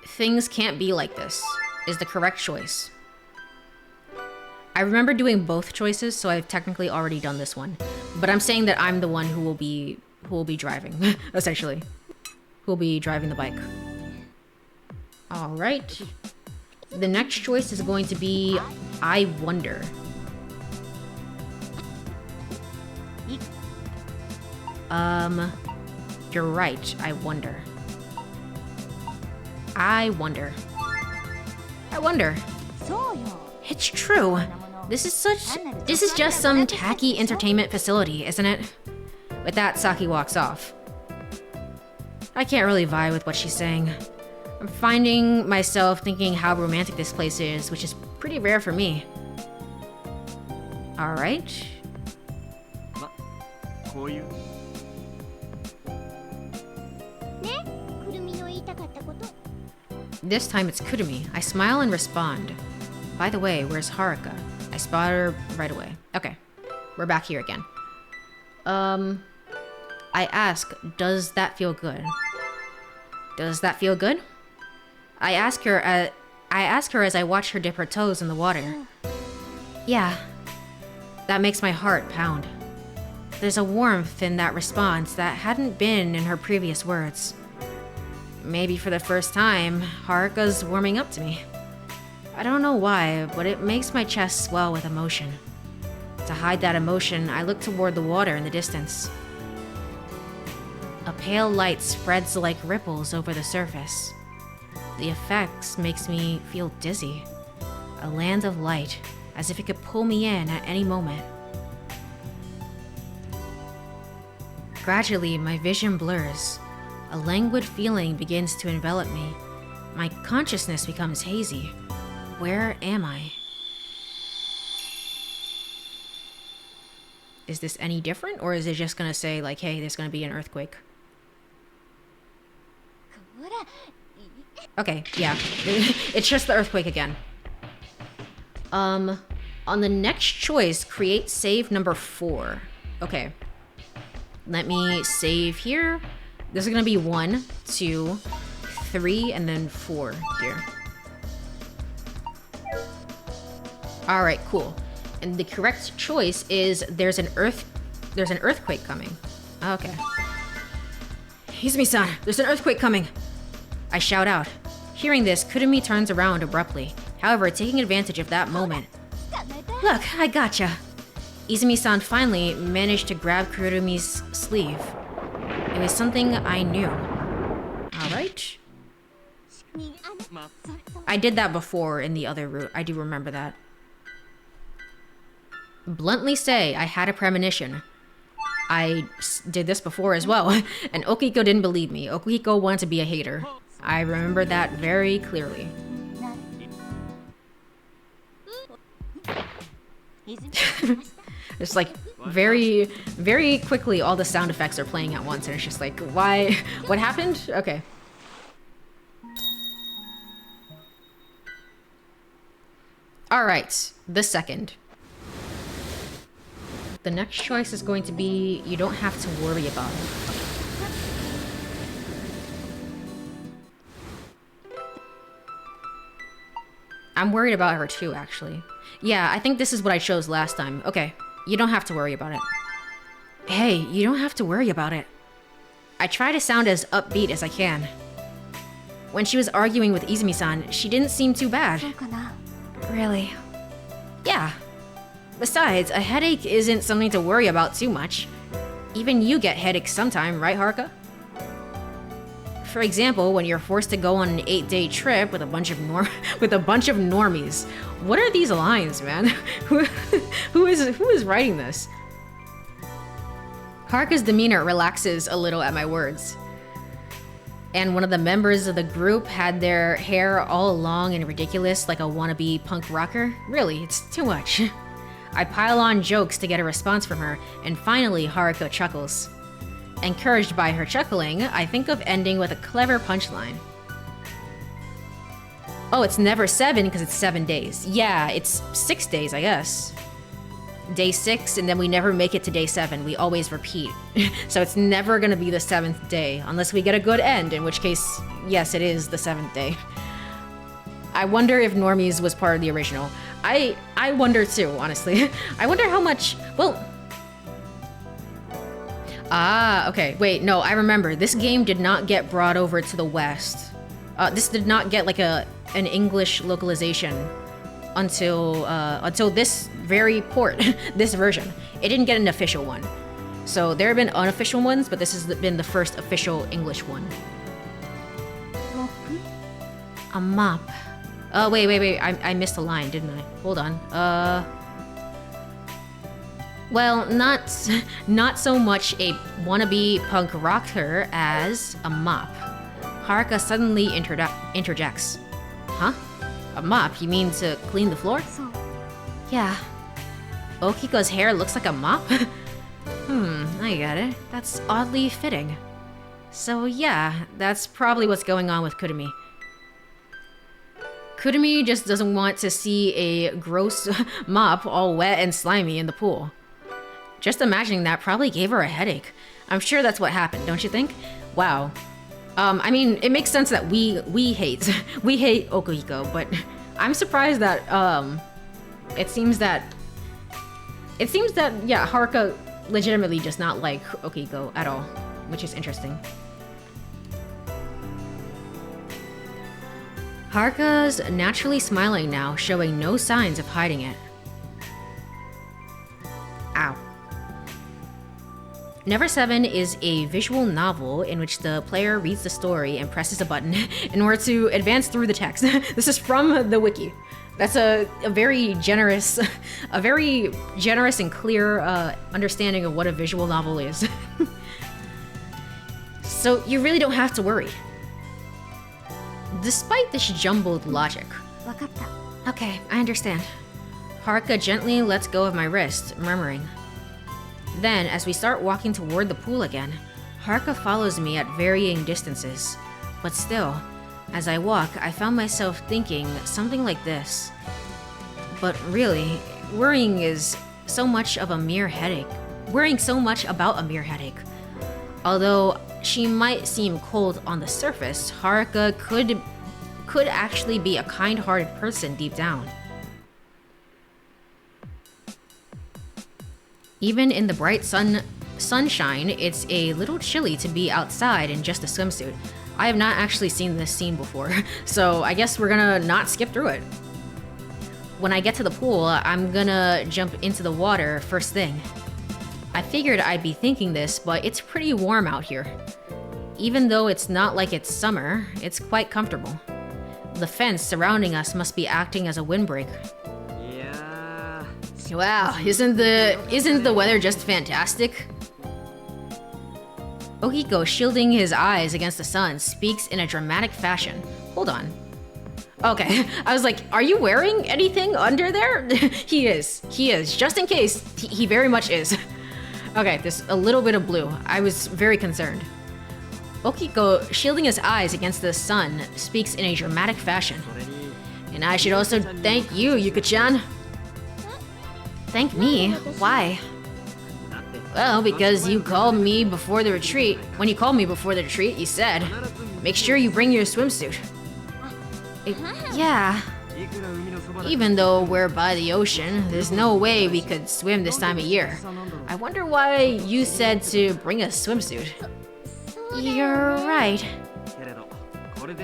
Things can't be like this is the correct choice. I remember doing both choices, so I've technically already done this one. But I'm saying that I'm the one who will be driving, essentially. Who will be driving the bike. All right. The next choice is going to be I wonder. You're right, I wonder. I wonder. It's true. This is just some tacky entertainment facility, isn't it? With that, Saki walks off. I can't really vibe with what she's saying. I'm finding myself thinking how romantic this place is, which is pretty rare for me. Alright. This time it's Kurumi. I smile and respond. By the way, where's Haruka? I spot her right away. Okay, we're back here again. I ask, does that feel good? Does that feel good? I ask her as I watch her dip her toes in the water. Yeah. That makes my heart pound. There's a warmth in that response that hadn't been in her previous words. Maybe for the first time, Haruka's warming up to me. I don't know why, but it makes my chest swell with emotion. To hide that emotion, I look toward the water in the distance. A pale light spreads like ripples over the surface. The effects makes me feel dizzy. A land of light, as if it could pull me in at any moment. Gradually, my vision blurs. A languid feeling begins to envelop me. My consciousness becomes hazy. Where am I? Is this any different, or is it just gonna say like, hey, there's gonna be an earthquake? Okay, yeah. It's just the earthquake again. On the next choice, create save number 4. Okay. Let me save here. This is gonna be 1, 2, 3, and then 4 here. Alright, cool. And the correct choice is there's an earthquake coming. Okay. Izumi-san, there's an earthquake coming! I shout out. Hearing this, Kurumi turns around abruptly. However, taking advantage of that moment. Look, I gotcha. Izumi-san finally managed to grab Kurumi's sleeve. It was something I knew. Alright. I did that before in the other route. I do remember that. Bluntly say, I had a premonition. I did this before as well, and Okiko didn't believe me. Okiko wanted to be a hater. I remember that very clearly. It's like very, very quickly all the sound effects are playing at once, and it's just like, why? What happened? Okay. Alright, the second. The next choice is going to be, you don't have to worry about it. I'm worried about her too, actually. Yeah, I think this is what I chose last time. Okay, you don't have to worry about it. Hey, you don't have to worry about it. I try to sound as upbeat as I can. When she was arguing with Izumi-san, she didn't seem too bad. Really? Yeah. Besides, a headache isn't something to worry about too much. Even you get headaches sometime, right, Haruka? For example, when you're forced to go on an 8-day trip with a bunch of normies. What are these lines, man? who is writing this? Haruka's demeanor relaxes a little at my words. And one of the members of the group had their hair all long and ridiculous like a wannabe punk rocker. Really, it's too much. I pile on jokes to get a response from her, and finally Haruka chuckles. Encouraged by her chuckling, I think of ending with a clever punchline. Oh, it's never 7 because it's 7 days. Yeah, it's 6 days, I guess. Day 6, and then we never make it to day 7. We always repeat. So it's never gonna be the 7th day, unless we get a good end, in which case, yes, it is the 7th day. I wonder if Normies was part of the original. I wonder too, honestly. I wonder how much, well... Ah, okay, wait, no, I remember. This game did not get brought over to the West. This did not get like an English localization until this very port, this version. It didn't get an official one. So there have been unofficial ones, but this has been the first official English one. A mop. Oh, wait. I missed a line, didn't I? Hold on. Well, not so much a wannabe punk rocker as a mop. Haruka suddenly interjects. Huh? A mop? You mean to clean the floor? Yeah. Okiko's hair looks like a mop? I get it. That's oddly fitting. So yeah, that's probably what's going on with Kurumi. Kurumi just doesn't want to see a gross mop all wet and slimy in the pool. Just imagining that probably gave her a headache. I'm sure that's what happened, don't you think? Wow. I mean, it makes sense that we hate Okiko, but I'm surprised that it seems that yeah, Haruka legitimately does not like Okiko at all, which is interesting. Haruka's naturally smiling now, showing no signs of hiding it. Ow. Never 7 is a visual novel in which the player reads the story and presses a button in order to advance through the text. This is from the wiki. That's a very generous and clear understanding of what a visual novel is. So you really don't have to worry. Despite this jumbled logic, Okay, I understand. Haruka gently lets go of my wrist, murmuring. Then, as we start walking toward the pool again, Haruka follows me at varying distances. But still, as I walk, I found myself thinking something like this. But really, worrying is so much of a mere headache. Worrying so much about a mere headache. Although she might seem cold on the surface, Haruka could actually be a kind-hearted person deep down. Even in the bright sunshine, it's a little chilly to be outside in just a swimsuit. I have not actually seen this scene before, so I guess we're gonna not skip through it. When I get to the pool, I'm gonna jump into the water first thing. I figured I'd be thinking this, but it's pretty warm out here. Even though it's not like it's summer, it's quite comfortable. The fence surrounding us must be acting as a windbreak. Yeah. Wow, isn't the weather just fantastic? Ohiko, shielding his eyes against the sun, speaks in a dramatic fashion. Hold on. Okay, I was like, are you wearing anything under there? He is, just in case, he very much is. Okay, there's a little bit of blue. I was very concerned. Ohiko, shielding his eyes against the sun, speaks in a dramatic fashion. And I should also thank you, Yuka-chan. Thank me? Why? Well, because you called me before the retreat. When you called me before the retreat, you said, make sure you bring your swimsuit. Yeah. Even though we're by the ocean, there's no way we could swim this time of year. I wonder why you said to bring a swimsuit. You're right.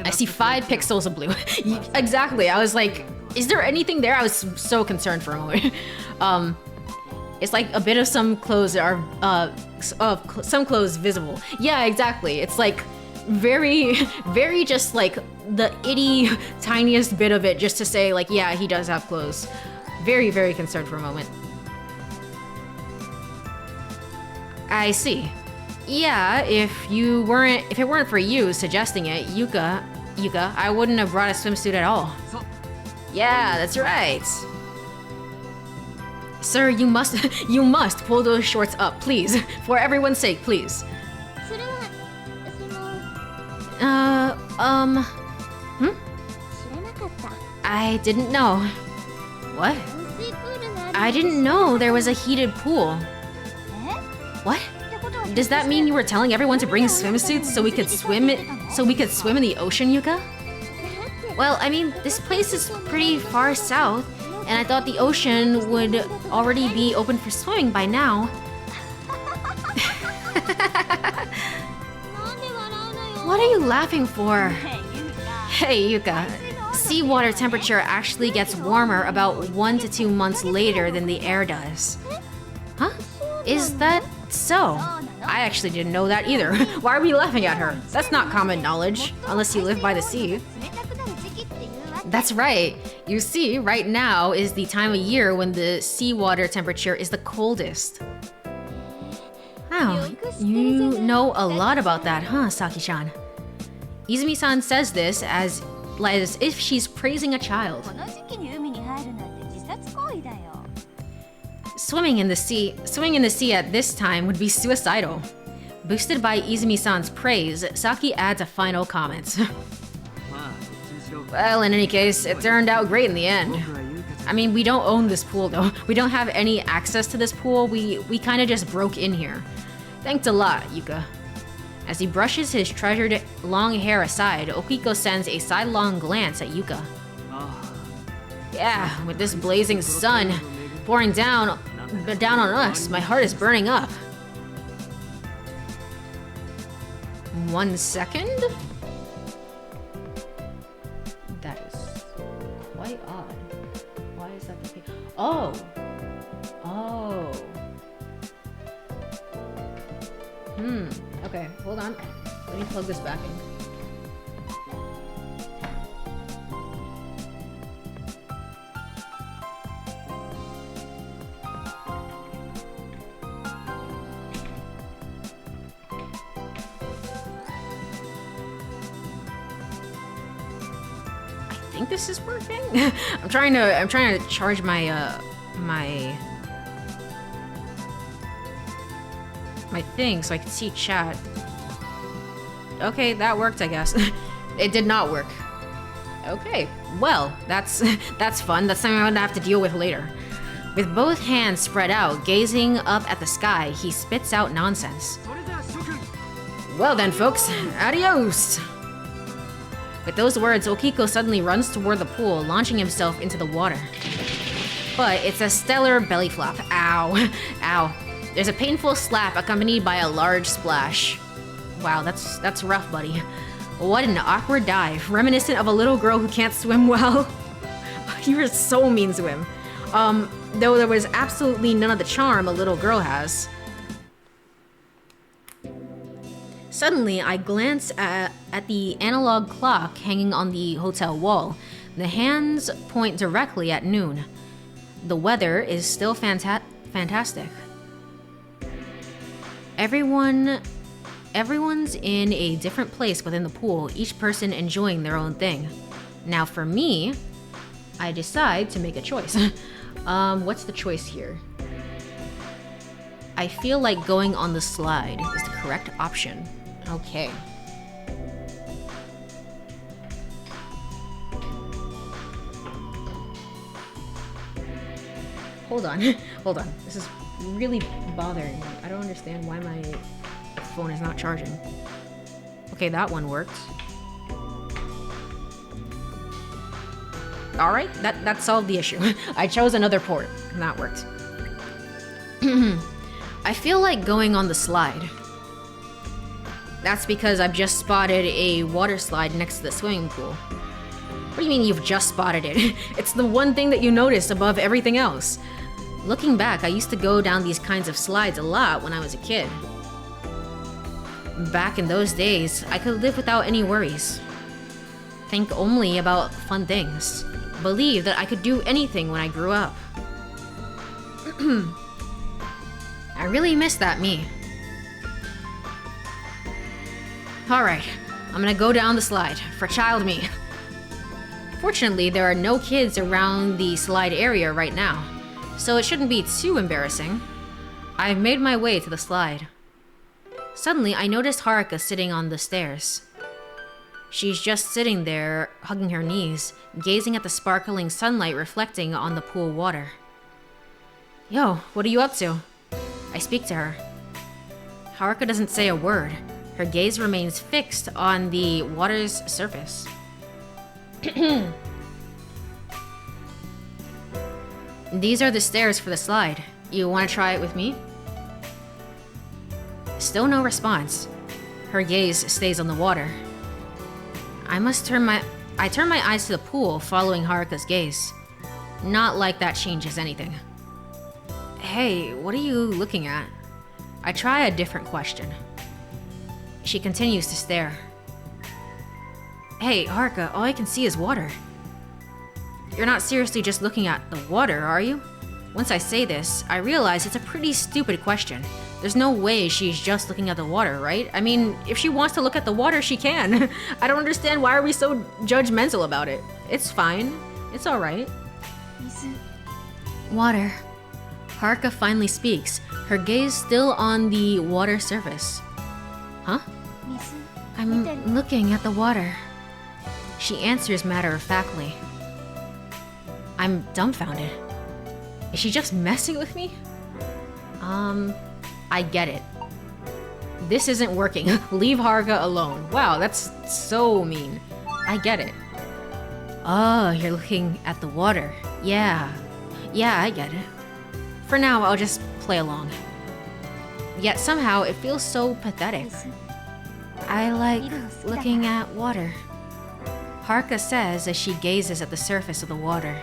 I see 5 pixels of blue. Exactly, I was like, is there anything there? I was so concerned for a moment. It's like a bit of some clothes are, some clothes visible. Yeah, exactly. It's like very, very just like the itty tiniest bit of it just to say like, yeah, he does have clothes. Very, very concerned for a moment. I see. Yeah, if it weren't for you suggesting it, Yuka, I wouldn't have brought a swimsuit at all. Yeah, that's right. Sir, you must pull those shorts up, please. For everyone's sake, please. I didn't know. What? I didn't know there was a heated pool. What? Does that mean you were telling everyone to bring swimsuits so we could swim in the ocean, Yuka? Well, I mean, this place is pretty far south, and I thought the ocean would already be open for swimming by now. What are you laughing for? Hey, Yuka. Seawater temperature actually gets warmer about 1 to 2 months later than the air does. Huh? Is that so? I actually didn't know that either. Why are we laughing at her? That's not common knowledge, unless you live by the sea. That's right. You see, right now is the time of year when the seawater temperature is the coldest. Wow, you know a lot about that, huh, Saki-chan? Izumi-san says this as if she's praising a child. Swimming in the sea at this time would be suicidal. Boosted by Izumi-san's praise, Saki adds a final comment. Well, in any case, it turned out great in the end. I mean, we don't own this pool though. We don't have any access to this pool. We kind of just broke in here. Thanks a lot, Yuka. As he brushes his treasured long hair aside, Ohiko sends a sidelong glance at Yuka. Yeah, with this blazing sun pouring down on us, my heart is burning up. 1 second? That is quite odd. Why is that the case? Oh! Okay, hold on. Let me plug this back in. I think this is working. I'm trying to charge my my thing so I can see chat. Okay, that worked, I guess. It did not work. Okay, well, that's fun. That's something I'm gonna have to deal with later. With both hands spread out, gazing up at the sky, he spits out nonsense. Well then, folks, adios! With those words, Okiko suddenly runs toward the pool, launching himself into the water. But it's a stellar belly flop. Ow. Ow. There's a painful slap accompanied by a large splash. Wow, that's rough, buddy. What an awkward dive, reminiscent of a little girl who can't swim well. You were so mean to him. Though there was absolutely none of the charm a little girl has. Suddenly, I glance at the analog clock hanging on the hotel wall. The hands point directly at noon. The weather is still fantastic. Everyone's in a different place within the pool, each person enjoying their own thing. Now for me, I decide to make a choice. What's the choice here? I feel like going on the slide is the correct option. Okay. Hold on. Hold on. This is really bothering me. I don't understand why my phone is not charging. Okay, that one worked. Alright, that solved the issue. I chose another port, and that worked. I feel like going on the slide. That's because I've just spotted a water slide next to the swimming pool. What do you mean you've just spotted it? It's the one thing that you notice above everything else. Looking back, I used to go down these kinds of slides a lot when I was a kid. Back in those days, I could live without any worries. Think only about fun things. Believe that I could do anything when I grew up. I really miss that me. Alright, I'm gonna go down the slide for child me. Fortunately, there are no kids around the slide area right now, so it shouldn't be too embarrassing. I've made my way to the slide. Suddenly, I noticed Haruka sitting on the stairs. She's just sitting there, hugging her knees, gazing at the sparkling sunlight reflecting on the pool water. Yo, what are you up to? I speak to her. Haruka doesn't say a word. Her gaze remains fixed on the water's surface. These are the stairs for the slide. You want to try it with me? Still no response. Her gaze stays on the water. I turn my eyes to the pool, following Haruka's gaze. Not like that changes anything. Hey, what are you looking at? I try a different question. She continues to stare. Hey, Haruka, all I can see is water. You're not seriously just looking at the water, are you? Once I say this, I realize it's a pretty stupid question. There's no way she's just looking at the water, right? I mean, if she wants to look at the water, she can. I don't understand why are we so judgmental about it. It's fine. It's alright. Water. Haruka finally speaks, her gaze still on the water surface. Huh? I'm looking at the water. She answers matter-of-factly. I'm dumbfounded. Is she just messing with me? I get it. This isn't working. Leave Haruka alone. Wow, that's so mean. I get it. Oh, you're looking at the water. Yeah, I get it. For now, I'll just play along. Yet somehow, it feels so pathetic. I like looking at water. Haruka says as she gazes at the surface of the water.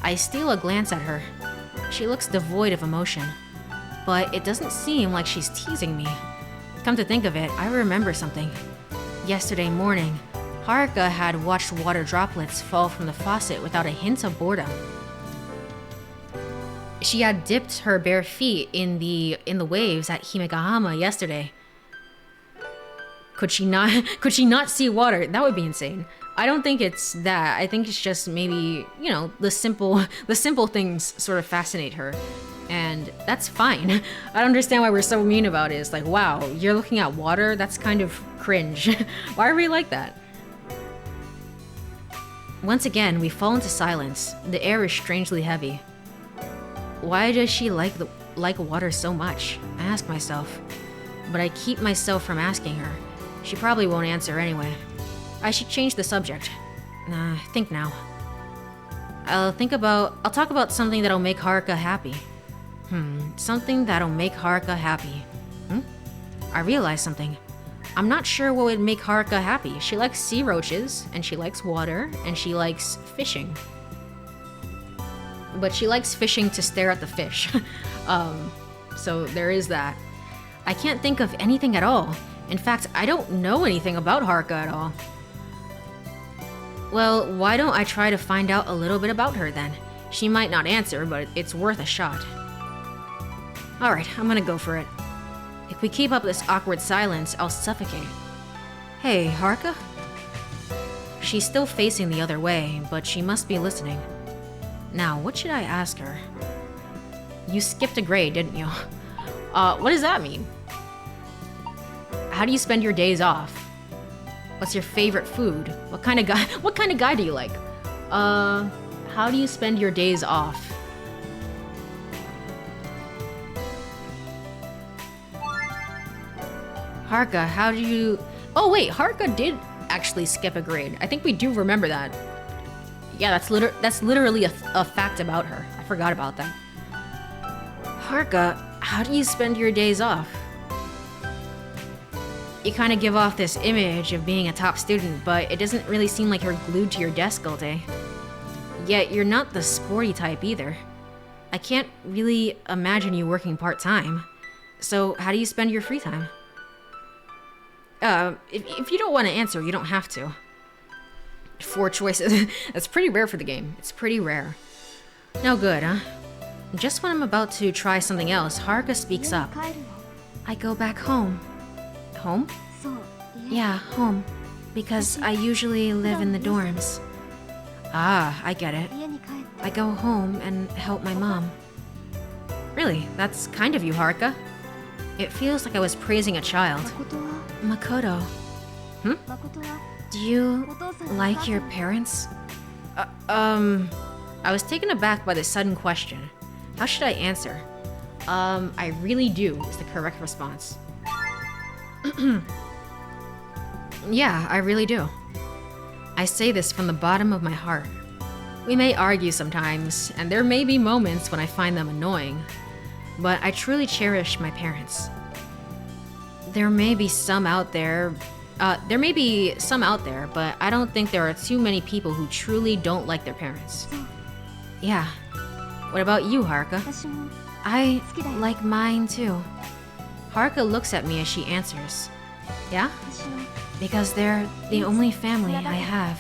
I steal a glance at her. She looks devoid of emotion. But it doesn't seem like she's teasing me. Come to think of it, I remember something. Yesterday morning, Haruka had watched water droplets fall from the faucet without a hint of boredom. She had dipped her bare feet in the waves at Himegahama yesterday. Could she not see water? That would be insane. I don't think it's that. I think it's just maybe, the simple the simple things sort of fascinate her. And that's fine. I don't understand why we're so mean about it. It's like, wow, you're looking at water? That's kind of cringe. Why are we like that? Once again, we fall into silence. The air is strangely heavy. Why does she like water so much? I ask myself. But I keep myself from asking her. She probably won't answer anyway. I should change the subject. Think now. I'll talk about something that'll make Haruka happy. Something that'll make Haruka happy. I realized something. I'm not sure what would make Haruka happy. She likes sea roaches, and she likes water, and she likes fishing. But she likes fishing to stare at the fish. So there is that. I can't think of anything at all. In fact, I don't know anything about Haruka at all. Well, why don't I try to find out a little bit about her then? She might not answer, but it's worth a shot. Alright, I'm gonna go for it. If we keep up this awkward silence, I'll suffocate. Hey, Haruka? She's still facing the other way, but she must be listening. Now, what should I ask her? You skipped a grade, didn't you? What does that mean? How do you spend your days off? What's your favorite food? What kind of guy do you like? How do you spend your days off? Haruka, how do you... Oh wait, Haruka did actually skip a grade. I think we do remember that. Yeah, that's literally a fact about her. I forgot about that. Haruka, how do you spend your days off? You kind of give off this image of being a top student, but it doesn't really seem like you're glued to your desk all day. Yet you're not the sporty type either. I can't really imagine you working part-time. So how do you spend your free time? If you don't want to answer, you don't have to. 4 choices. That's pretty rare for the game. It's pretty rare. No good, huh? Just when I'm about to try something else, Haruka speaks up. I go back home. Home? Yeah, home. Because I usually live in the dorms. Ah, I get it. I go home and help my mom. Really? That's kind of you, Haruka. It feels like I was praising a child. Makoto. Do you like your parents? I was taken aback by this sudden question. How should I answer? I really do is the correct response. Yeah, I really do. I say this from the bottom of my heart. We may argue sometimes, and there may be moments when I find them annoying, but I truly cherish my parents. There may be some out there, but I don't think there are too many people who truly don't like their parents. Yeah. What about you, Haruka? I like mine too. Haruka looks at me as she answers. Yeah? Because they're the only family I have.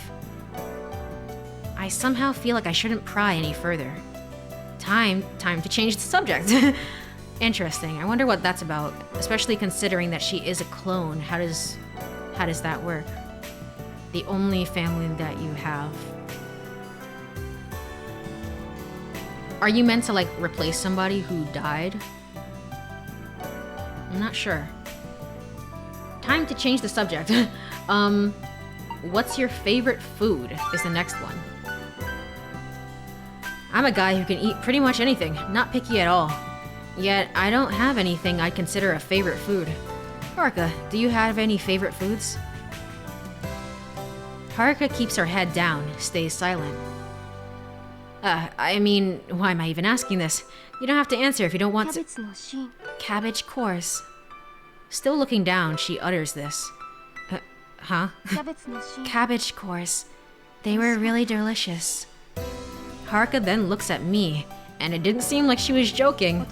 I somehow feel like I shouldn't pry any further. Time to change the subject. Interesting. I wonder what that's about, especially considering that she is a clone. How does that work? The only family that you have. Are you meant to, like, replace somebody who died? I'm not sure. Time to change the subject. What's your favorite food is the next one. I'm a guy who can eat pretty much anything, not picky at all. Yet, I don't have anything I'd consider a favorite food. Haruka, do you have any favorite foods? Haruka keeps her head down, stays silent. I mean, why am I even asking this? You don't have to answer if you don't want to. Cabbage cores. Still looking down, she utters this. Huh? Cabbage cores. They were really delicious. Haruka then looks at me, and it didn't seem like she was joking.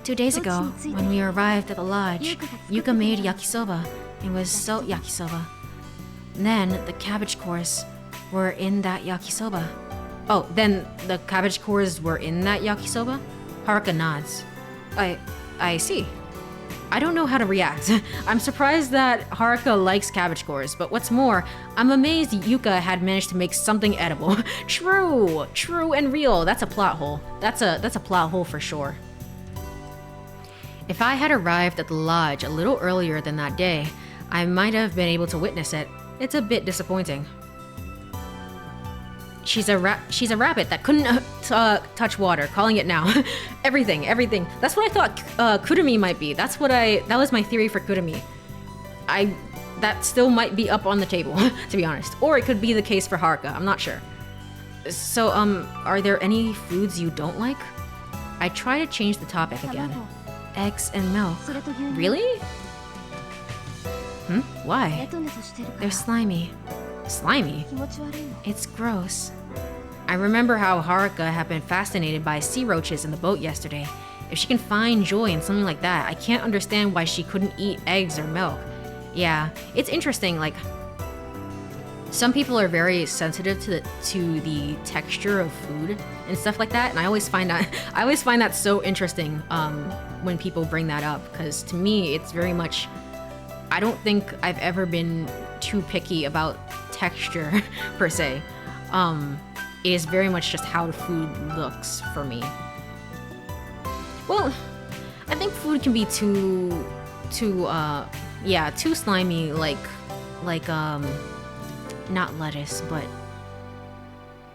2 days ago, when we arrived at the lodge, Yuka made yakisoba. It was salt yakisoba. Then, the cabbage cores were in that yakisoba. Oh, then the cabbage cores were in that yakisoba? Haruka nods. I see. I don't know how to react. I'm surprised that Haruka likes cabbage cores, but what's more, I'm amazed Yuka had managed to make something edible. True and real. That's a plot hole. That's a plot hole for sure. If I had arrived at the lodge a little earlier than that day, I might have been able to witness it. It's a bit disappointing. She's a rabbit that couldn't touch water, calling it now. everything. That's what I thought Kurumi might be. That was my theory for Kurumi. That still might be up on the table, to be honest. Or it could be the case for Haruka, I'm not sure. So, are there any foods you don't like? I try to change the topic again. Eggs and milk. Really? Why? They're slimy. Slimy? It's gross. I remember how Haruka had been fascinated by sea roaches in the boat yesterday. If she can find joy in something like that, I can't understand why she couldn't eat eggs or milk. Yeah, it's interesting, like, some people are very sensitive to the texture of food and stuff like that, and I always find that so interesting when people bring that up, because to me it's very much, I don't think I've ever been too picky about texture per se. It is very much just how the food looks for me. Well, I think food can be too slimy, like not lettuce, but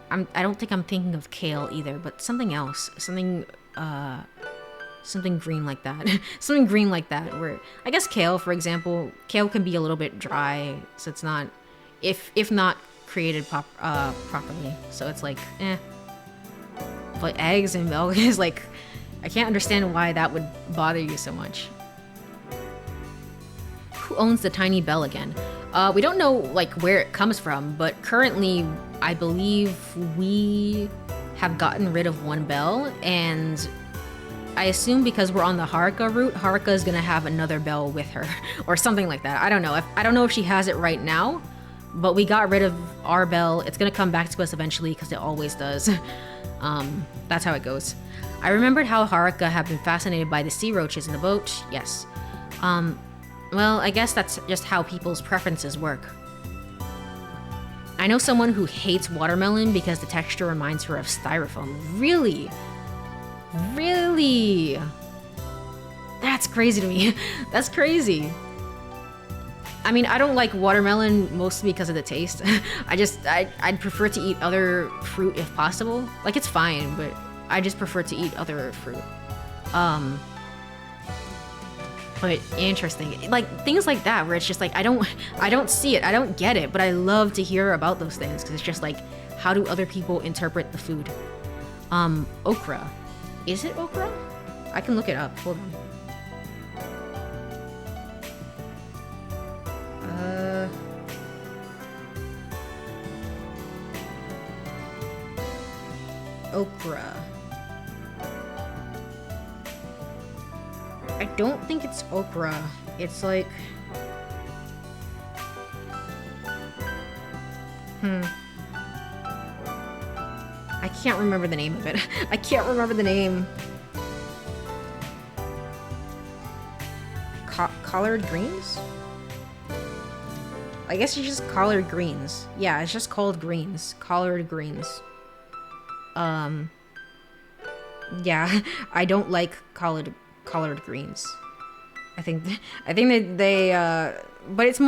I don't think I'm thinking of kale either, but something else, something green like that. Something green like that, where I guess kale, for example, kale can be a little bit dry, so it's not, if not created properly, so it's like, eh. But eggs and milk is like, I can't understand why that would bother you so much. Who owns the tiny bell again? We don't know like where it comes from, but currently I believe we have gotten rid of one bell, and I assume because we're on the Haruka route, Haruka is gonna have another bell with her, or something like that. I don't know. I don't know if she has it right now, but we got rid of our bell. It's gonna come back to us eventually, because it always does. That's how it goes. I remembered how Haruka had been fascinated by the sea roaches in the boat. Yes. Well, I guess that's just how people's preferences work. I know someone who hates watermelon because the texture reminds her of styrofoam. Really? Really? That's crazy to me. That's crazy. I mean, I don't like watermelon mostly because of the taste. I'd prefer to eat other fruit if possible. Like, it's fine, but I just prefer to eat other fruit. But interesting, like things like that where it's just like I don't see it, I don't get it, but I love to hear about those things because it's just like, how do other people interpret the food? Okra. Is it okra? I can look it up. Hold on. Okra. I don't think it's okra. It's like... I can't remember the name of it. I can't remember the name. Collard greens? I guess it's just collard greens. Yeah, it's just called greens. Collard greens. Yeah, I don't like collard greens. I think that they but it's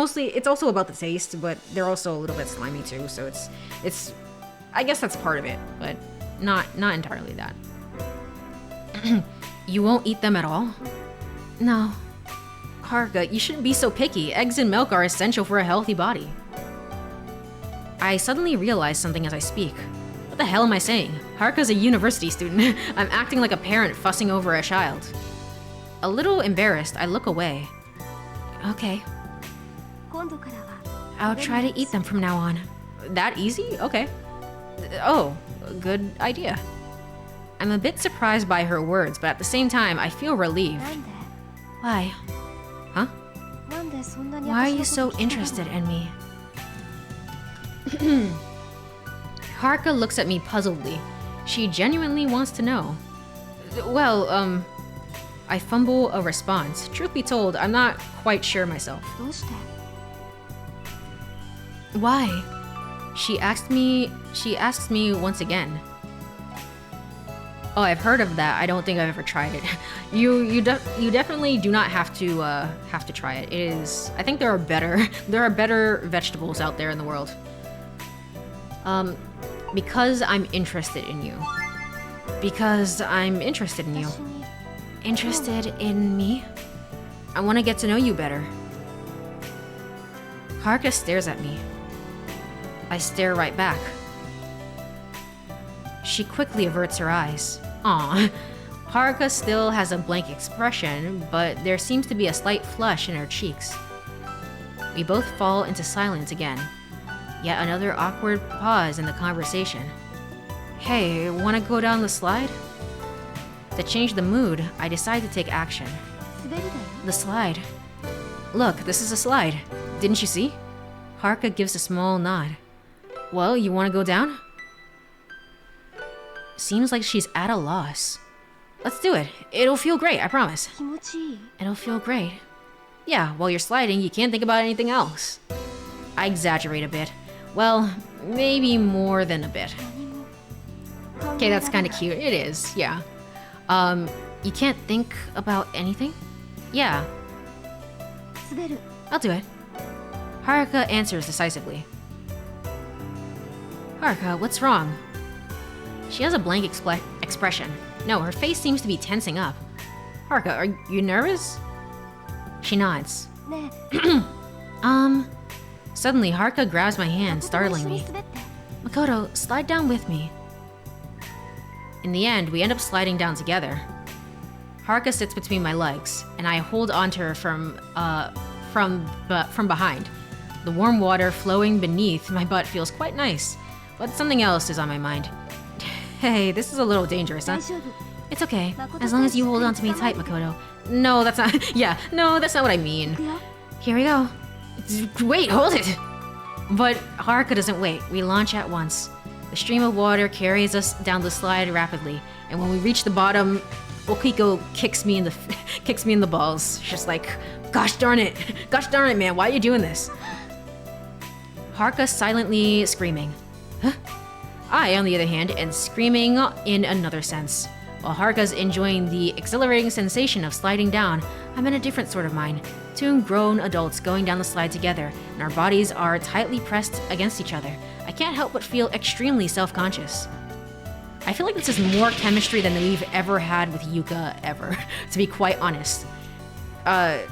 also about the taste, but they're also a little bit slimy too, so it's I guess that's part of it, but not entirely that. You won't eat them at all? No. Haruka, you shouldn't be so picky. Eggs and milk are essential for a healthy body. I suddenly realize something as I speak. What the hell am I saying? Haruka's a university student. I'm acting like a parent fussing over a child. A little embarrassed, I look away. Okay. I'll try to eat them from now on. That easy? Okay. Oh, good idea. I'm a bit surprised by her words, but at the same time, I feel relieved. Why? Huh? Why are you so interested in me? Haruka looks at me puzzledly. She genuinely wants to know. Well, I fumble a response. Truth be told, I'm not quite sure myself. どうして Why? She asks me once again. Oh, I've heard of that. I don't think I've ever tried it. You definitely do not have to try it. It is, I think there are better vegetables out there in the world. Because I'm interested in you. Because I'm interested in you. 私に Interested in me? I want to get to know you better. Haruka stares at me. I stare right back. She quickly averts her eyes. Aw. Haruka still has a blank expression, but there seems to be a slight flush in her cheeks. We both fall into silence again. Yet another awkward pause in the conversation. Hey, wanna go down the slide? To change the mood, I decide to take action. 滑りだよ The slide. Look, this is a slide. Didn't you see? Haruka gives a small nod. Well, you wanna go down? Seems like she's at a loss. Let's do it. It'll feel great, I promise. 気持ちいい It'll feel great. Yeah, while you're sliding, you can't think about anything else. I exaggerate a bit. Well, maybe more than a bit. 何も Okay, that's kind of cute. It is, yeah. You can't think about anything? Yeah, 滑る I'll do it. Haruka answers decisively. Haruka, what's wrong? She has a blank expression. No, her face seems to be tensing up. Haruka, are you nervous? She nods. ねえ Suddenly, Haruka grabs my hand, 僕も一 startling 緒に me. 滑って Makoto, slide down with me. In the end, we end up sliding down together. Haruka sits between my legs, and I hold onto her from behind. The warm water flowing beneath my butt feels quite nice, but something else is on my mind. Hey, this is a little dangerous, huh? 大丈夫 It's okay, as long as you hold onto me tight, Makoto. No, that's not. Yeah, no, that's not what I mean. 行くよ Here we go. Wait, hold it! But Haruka doesn't wait. We launch at once. The stream of water carries us down the slide rapidly, and when we reach the bottom, Okiko kicks me in the balls. She's just like, gosh darn it, man, why are you doing this? Haruka silently screaming. Huh? I, on the other hand, am screaming in another sense. While Haruka's enjoying the exhilarating sensation of sliding down, I'm in a different sort of mind. Two grown adults going down the slide together, and our bodies are tightly pressed against each other. I can't help but feel extremely self-conscious. I feel like this is more chemistry than we've ever had with Yuka ever, to be quite honest. But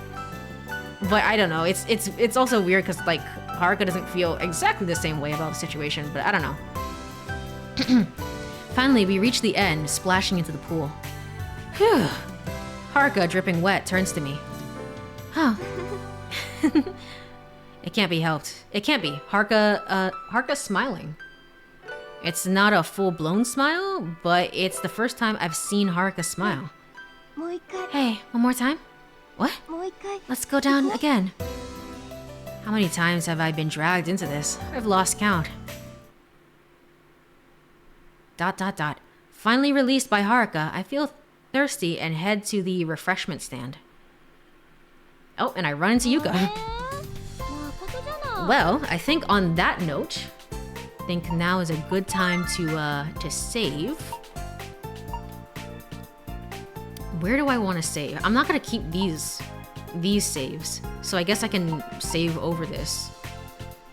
I don't know. It's also weird because like Haruka doesn't feel exactly the same way about the situation, but I don't know. Finally, we reach the end, splashing into the pool. Phew. Haruka, dripping wet, turns to me. Huh. It can't be helped. It can't be. Haruka's smiling. It's not a full-blown smile, but it's the first time I've seen Haruka smile. もう一回 Hey, one more time? What? もう一回 Let's go down again. How many times have I been dragged into this? I've lost count. ... Finally released by Haruka, I feel thirsty and head to the refreshment stand. Oh, and I run into Yuka. 誠じゃない Well, I think on that note, I think now is a good time to save. Where do I want to save? I'm not gonna keep these saves, so I guess I can save over this.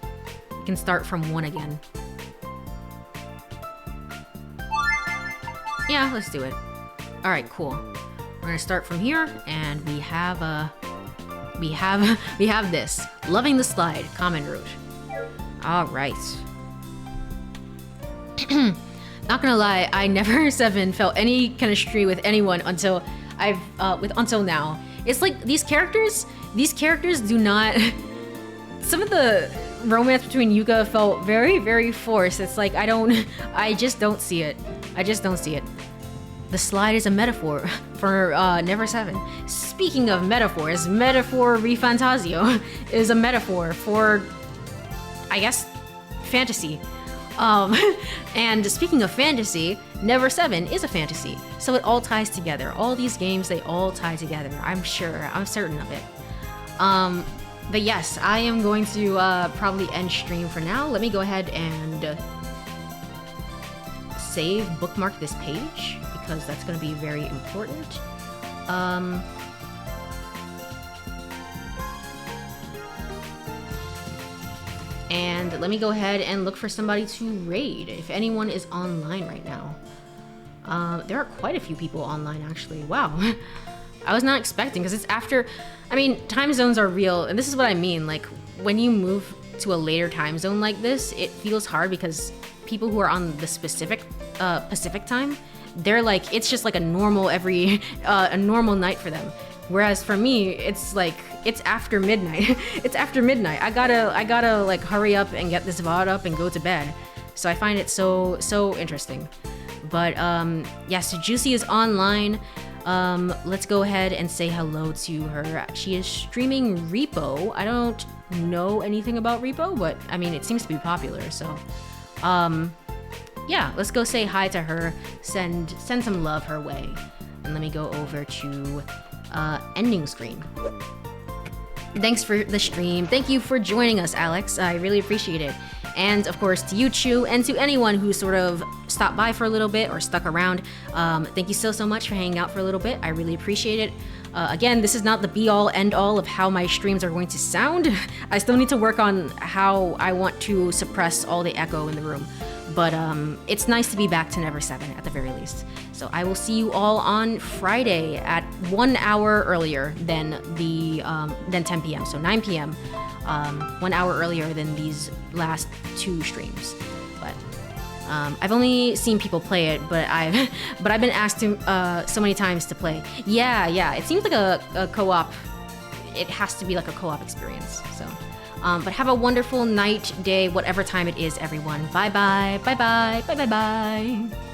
I can start from 1 again. Yeah, let's do it. All right, cool. We're gonna start from here, and we have this. Loving the slide, common route. All right. Not gonna lie, I never felt any chemistry with anyone until now. It's like these characters do not. Some of the romance between Yuka felt very, very forced. It's like I just don't see it. The slide is a metaphor for Never 7. Speaking of metaphors, Metaphor Refantasio is a metaphor for, I guess, fantasy. Um, and speaking of fantasy, Never 7 is a fantasy. So it all ties together. All these games, they all tie together. I'm certain of it. But yes, I am going to probably end stream for now. Let me go ahead and bookmark this page, because that's going to be very important. And let me go ahead and look for somebody to raid, if anyone is online right now. There are quite a few people online, actually. Wow. I was not expecting, because it's after... I mean, time zones are real, and this is what I mean. Like, when you move to a later time zone like this, it feels hard, because people who are on the specific Pacific time, they're like, it's just like a normal a normal night for them. Whereas for me, it's like, it's after midnight. It's after midnight. I gotta like hurry up and get this VOD up and go to bed. So I find it so interesting. But yeah, so Juicy is online. Let's go ahead and say hello to her. She is streaming Repo. I don't know anything about Repo, but I mean, it seems to be popular. So yeah, let's go say hi to her. Send some love her way. And let me go over to ending screen. Thanks for the stream. Thank you for joining us, Alex. I really appreciate it. And of course to you, Chu, and to anyone who sort of stopped by for a little bit or stuck around. Thank you so much for hanging out for a little bit. I really appreciate it. Again, this is not the be-all, end-all of how my streams are going to sound. I still need to work on how I want to suppress all the echo in the room. But it's nice to be back to Never 7 at the very least. So I will see you all on Friday at 1 hour earlier than 10 p.m. So 9 p.m. 1 hour earlier than these last 2 streams. But I've only seen people play it, but I've been asked to so many times to play. Yeah. It seems like a co-op. It has to be like a co-op experience. So. But have a wonderful night, day, whatever time it is, everyone. Bye-bye. Bye-bye. Bye-bye-bye.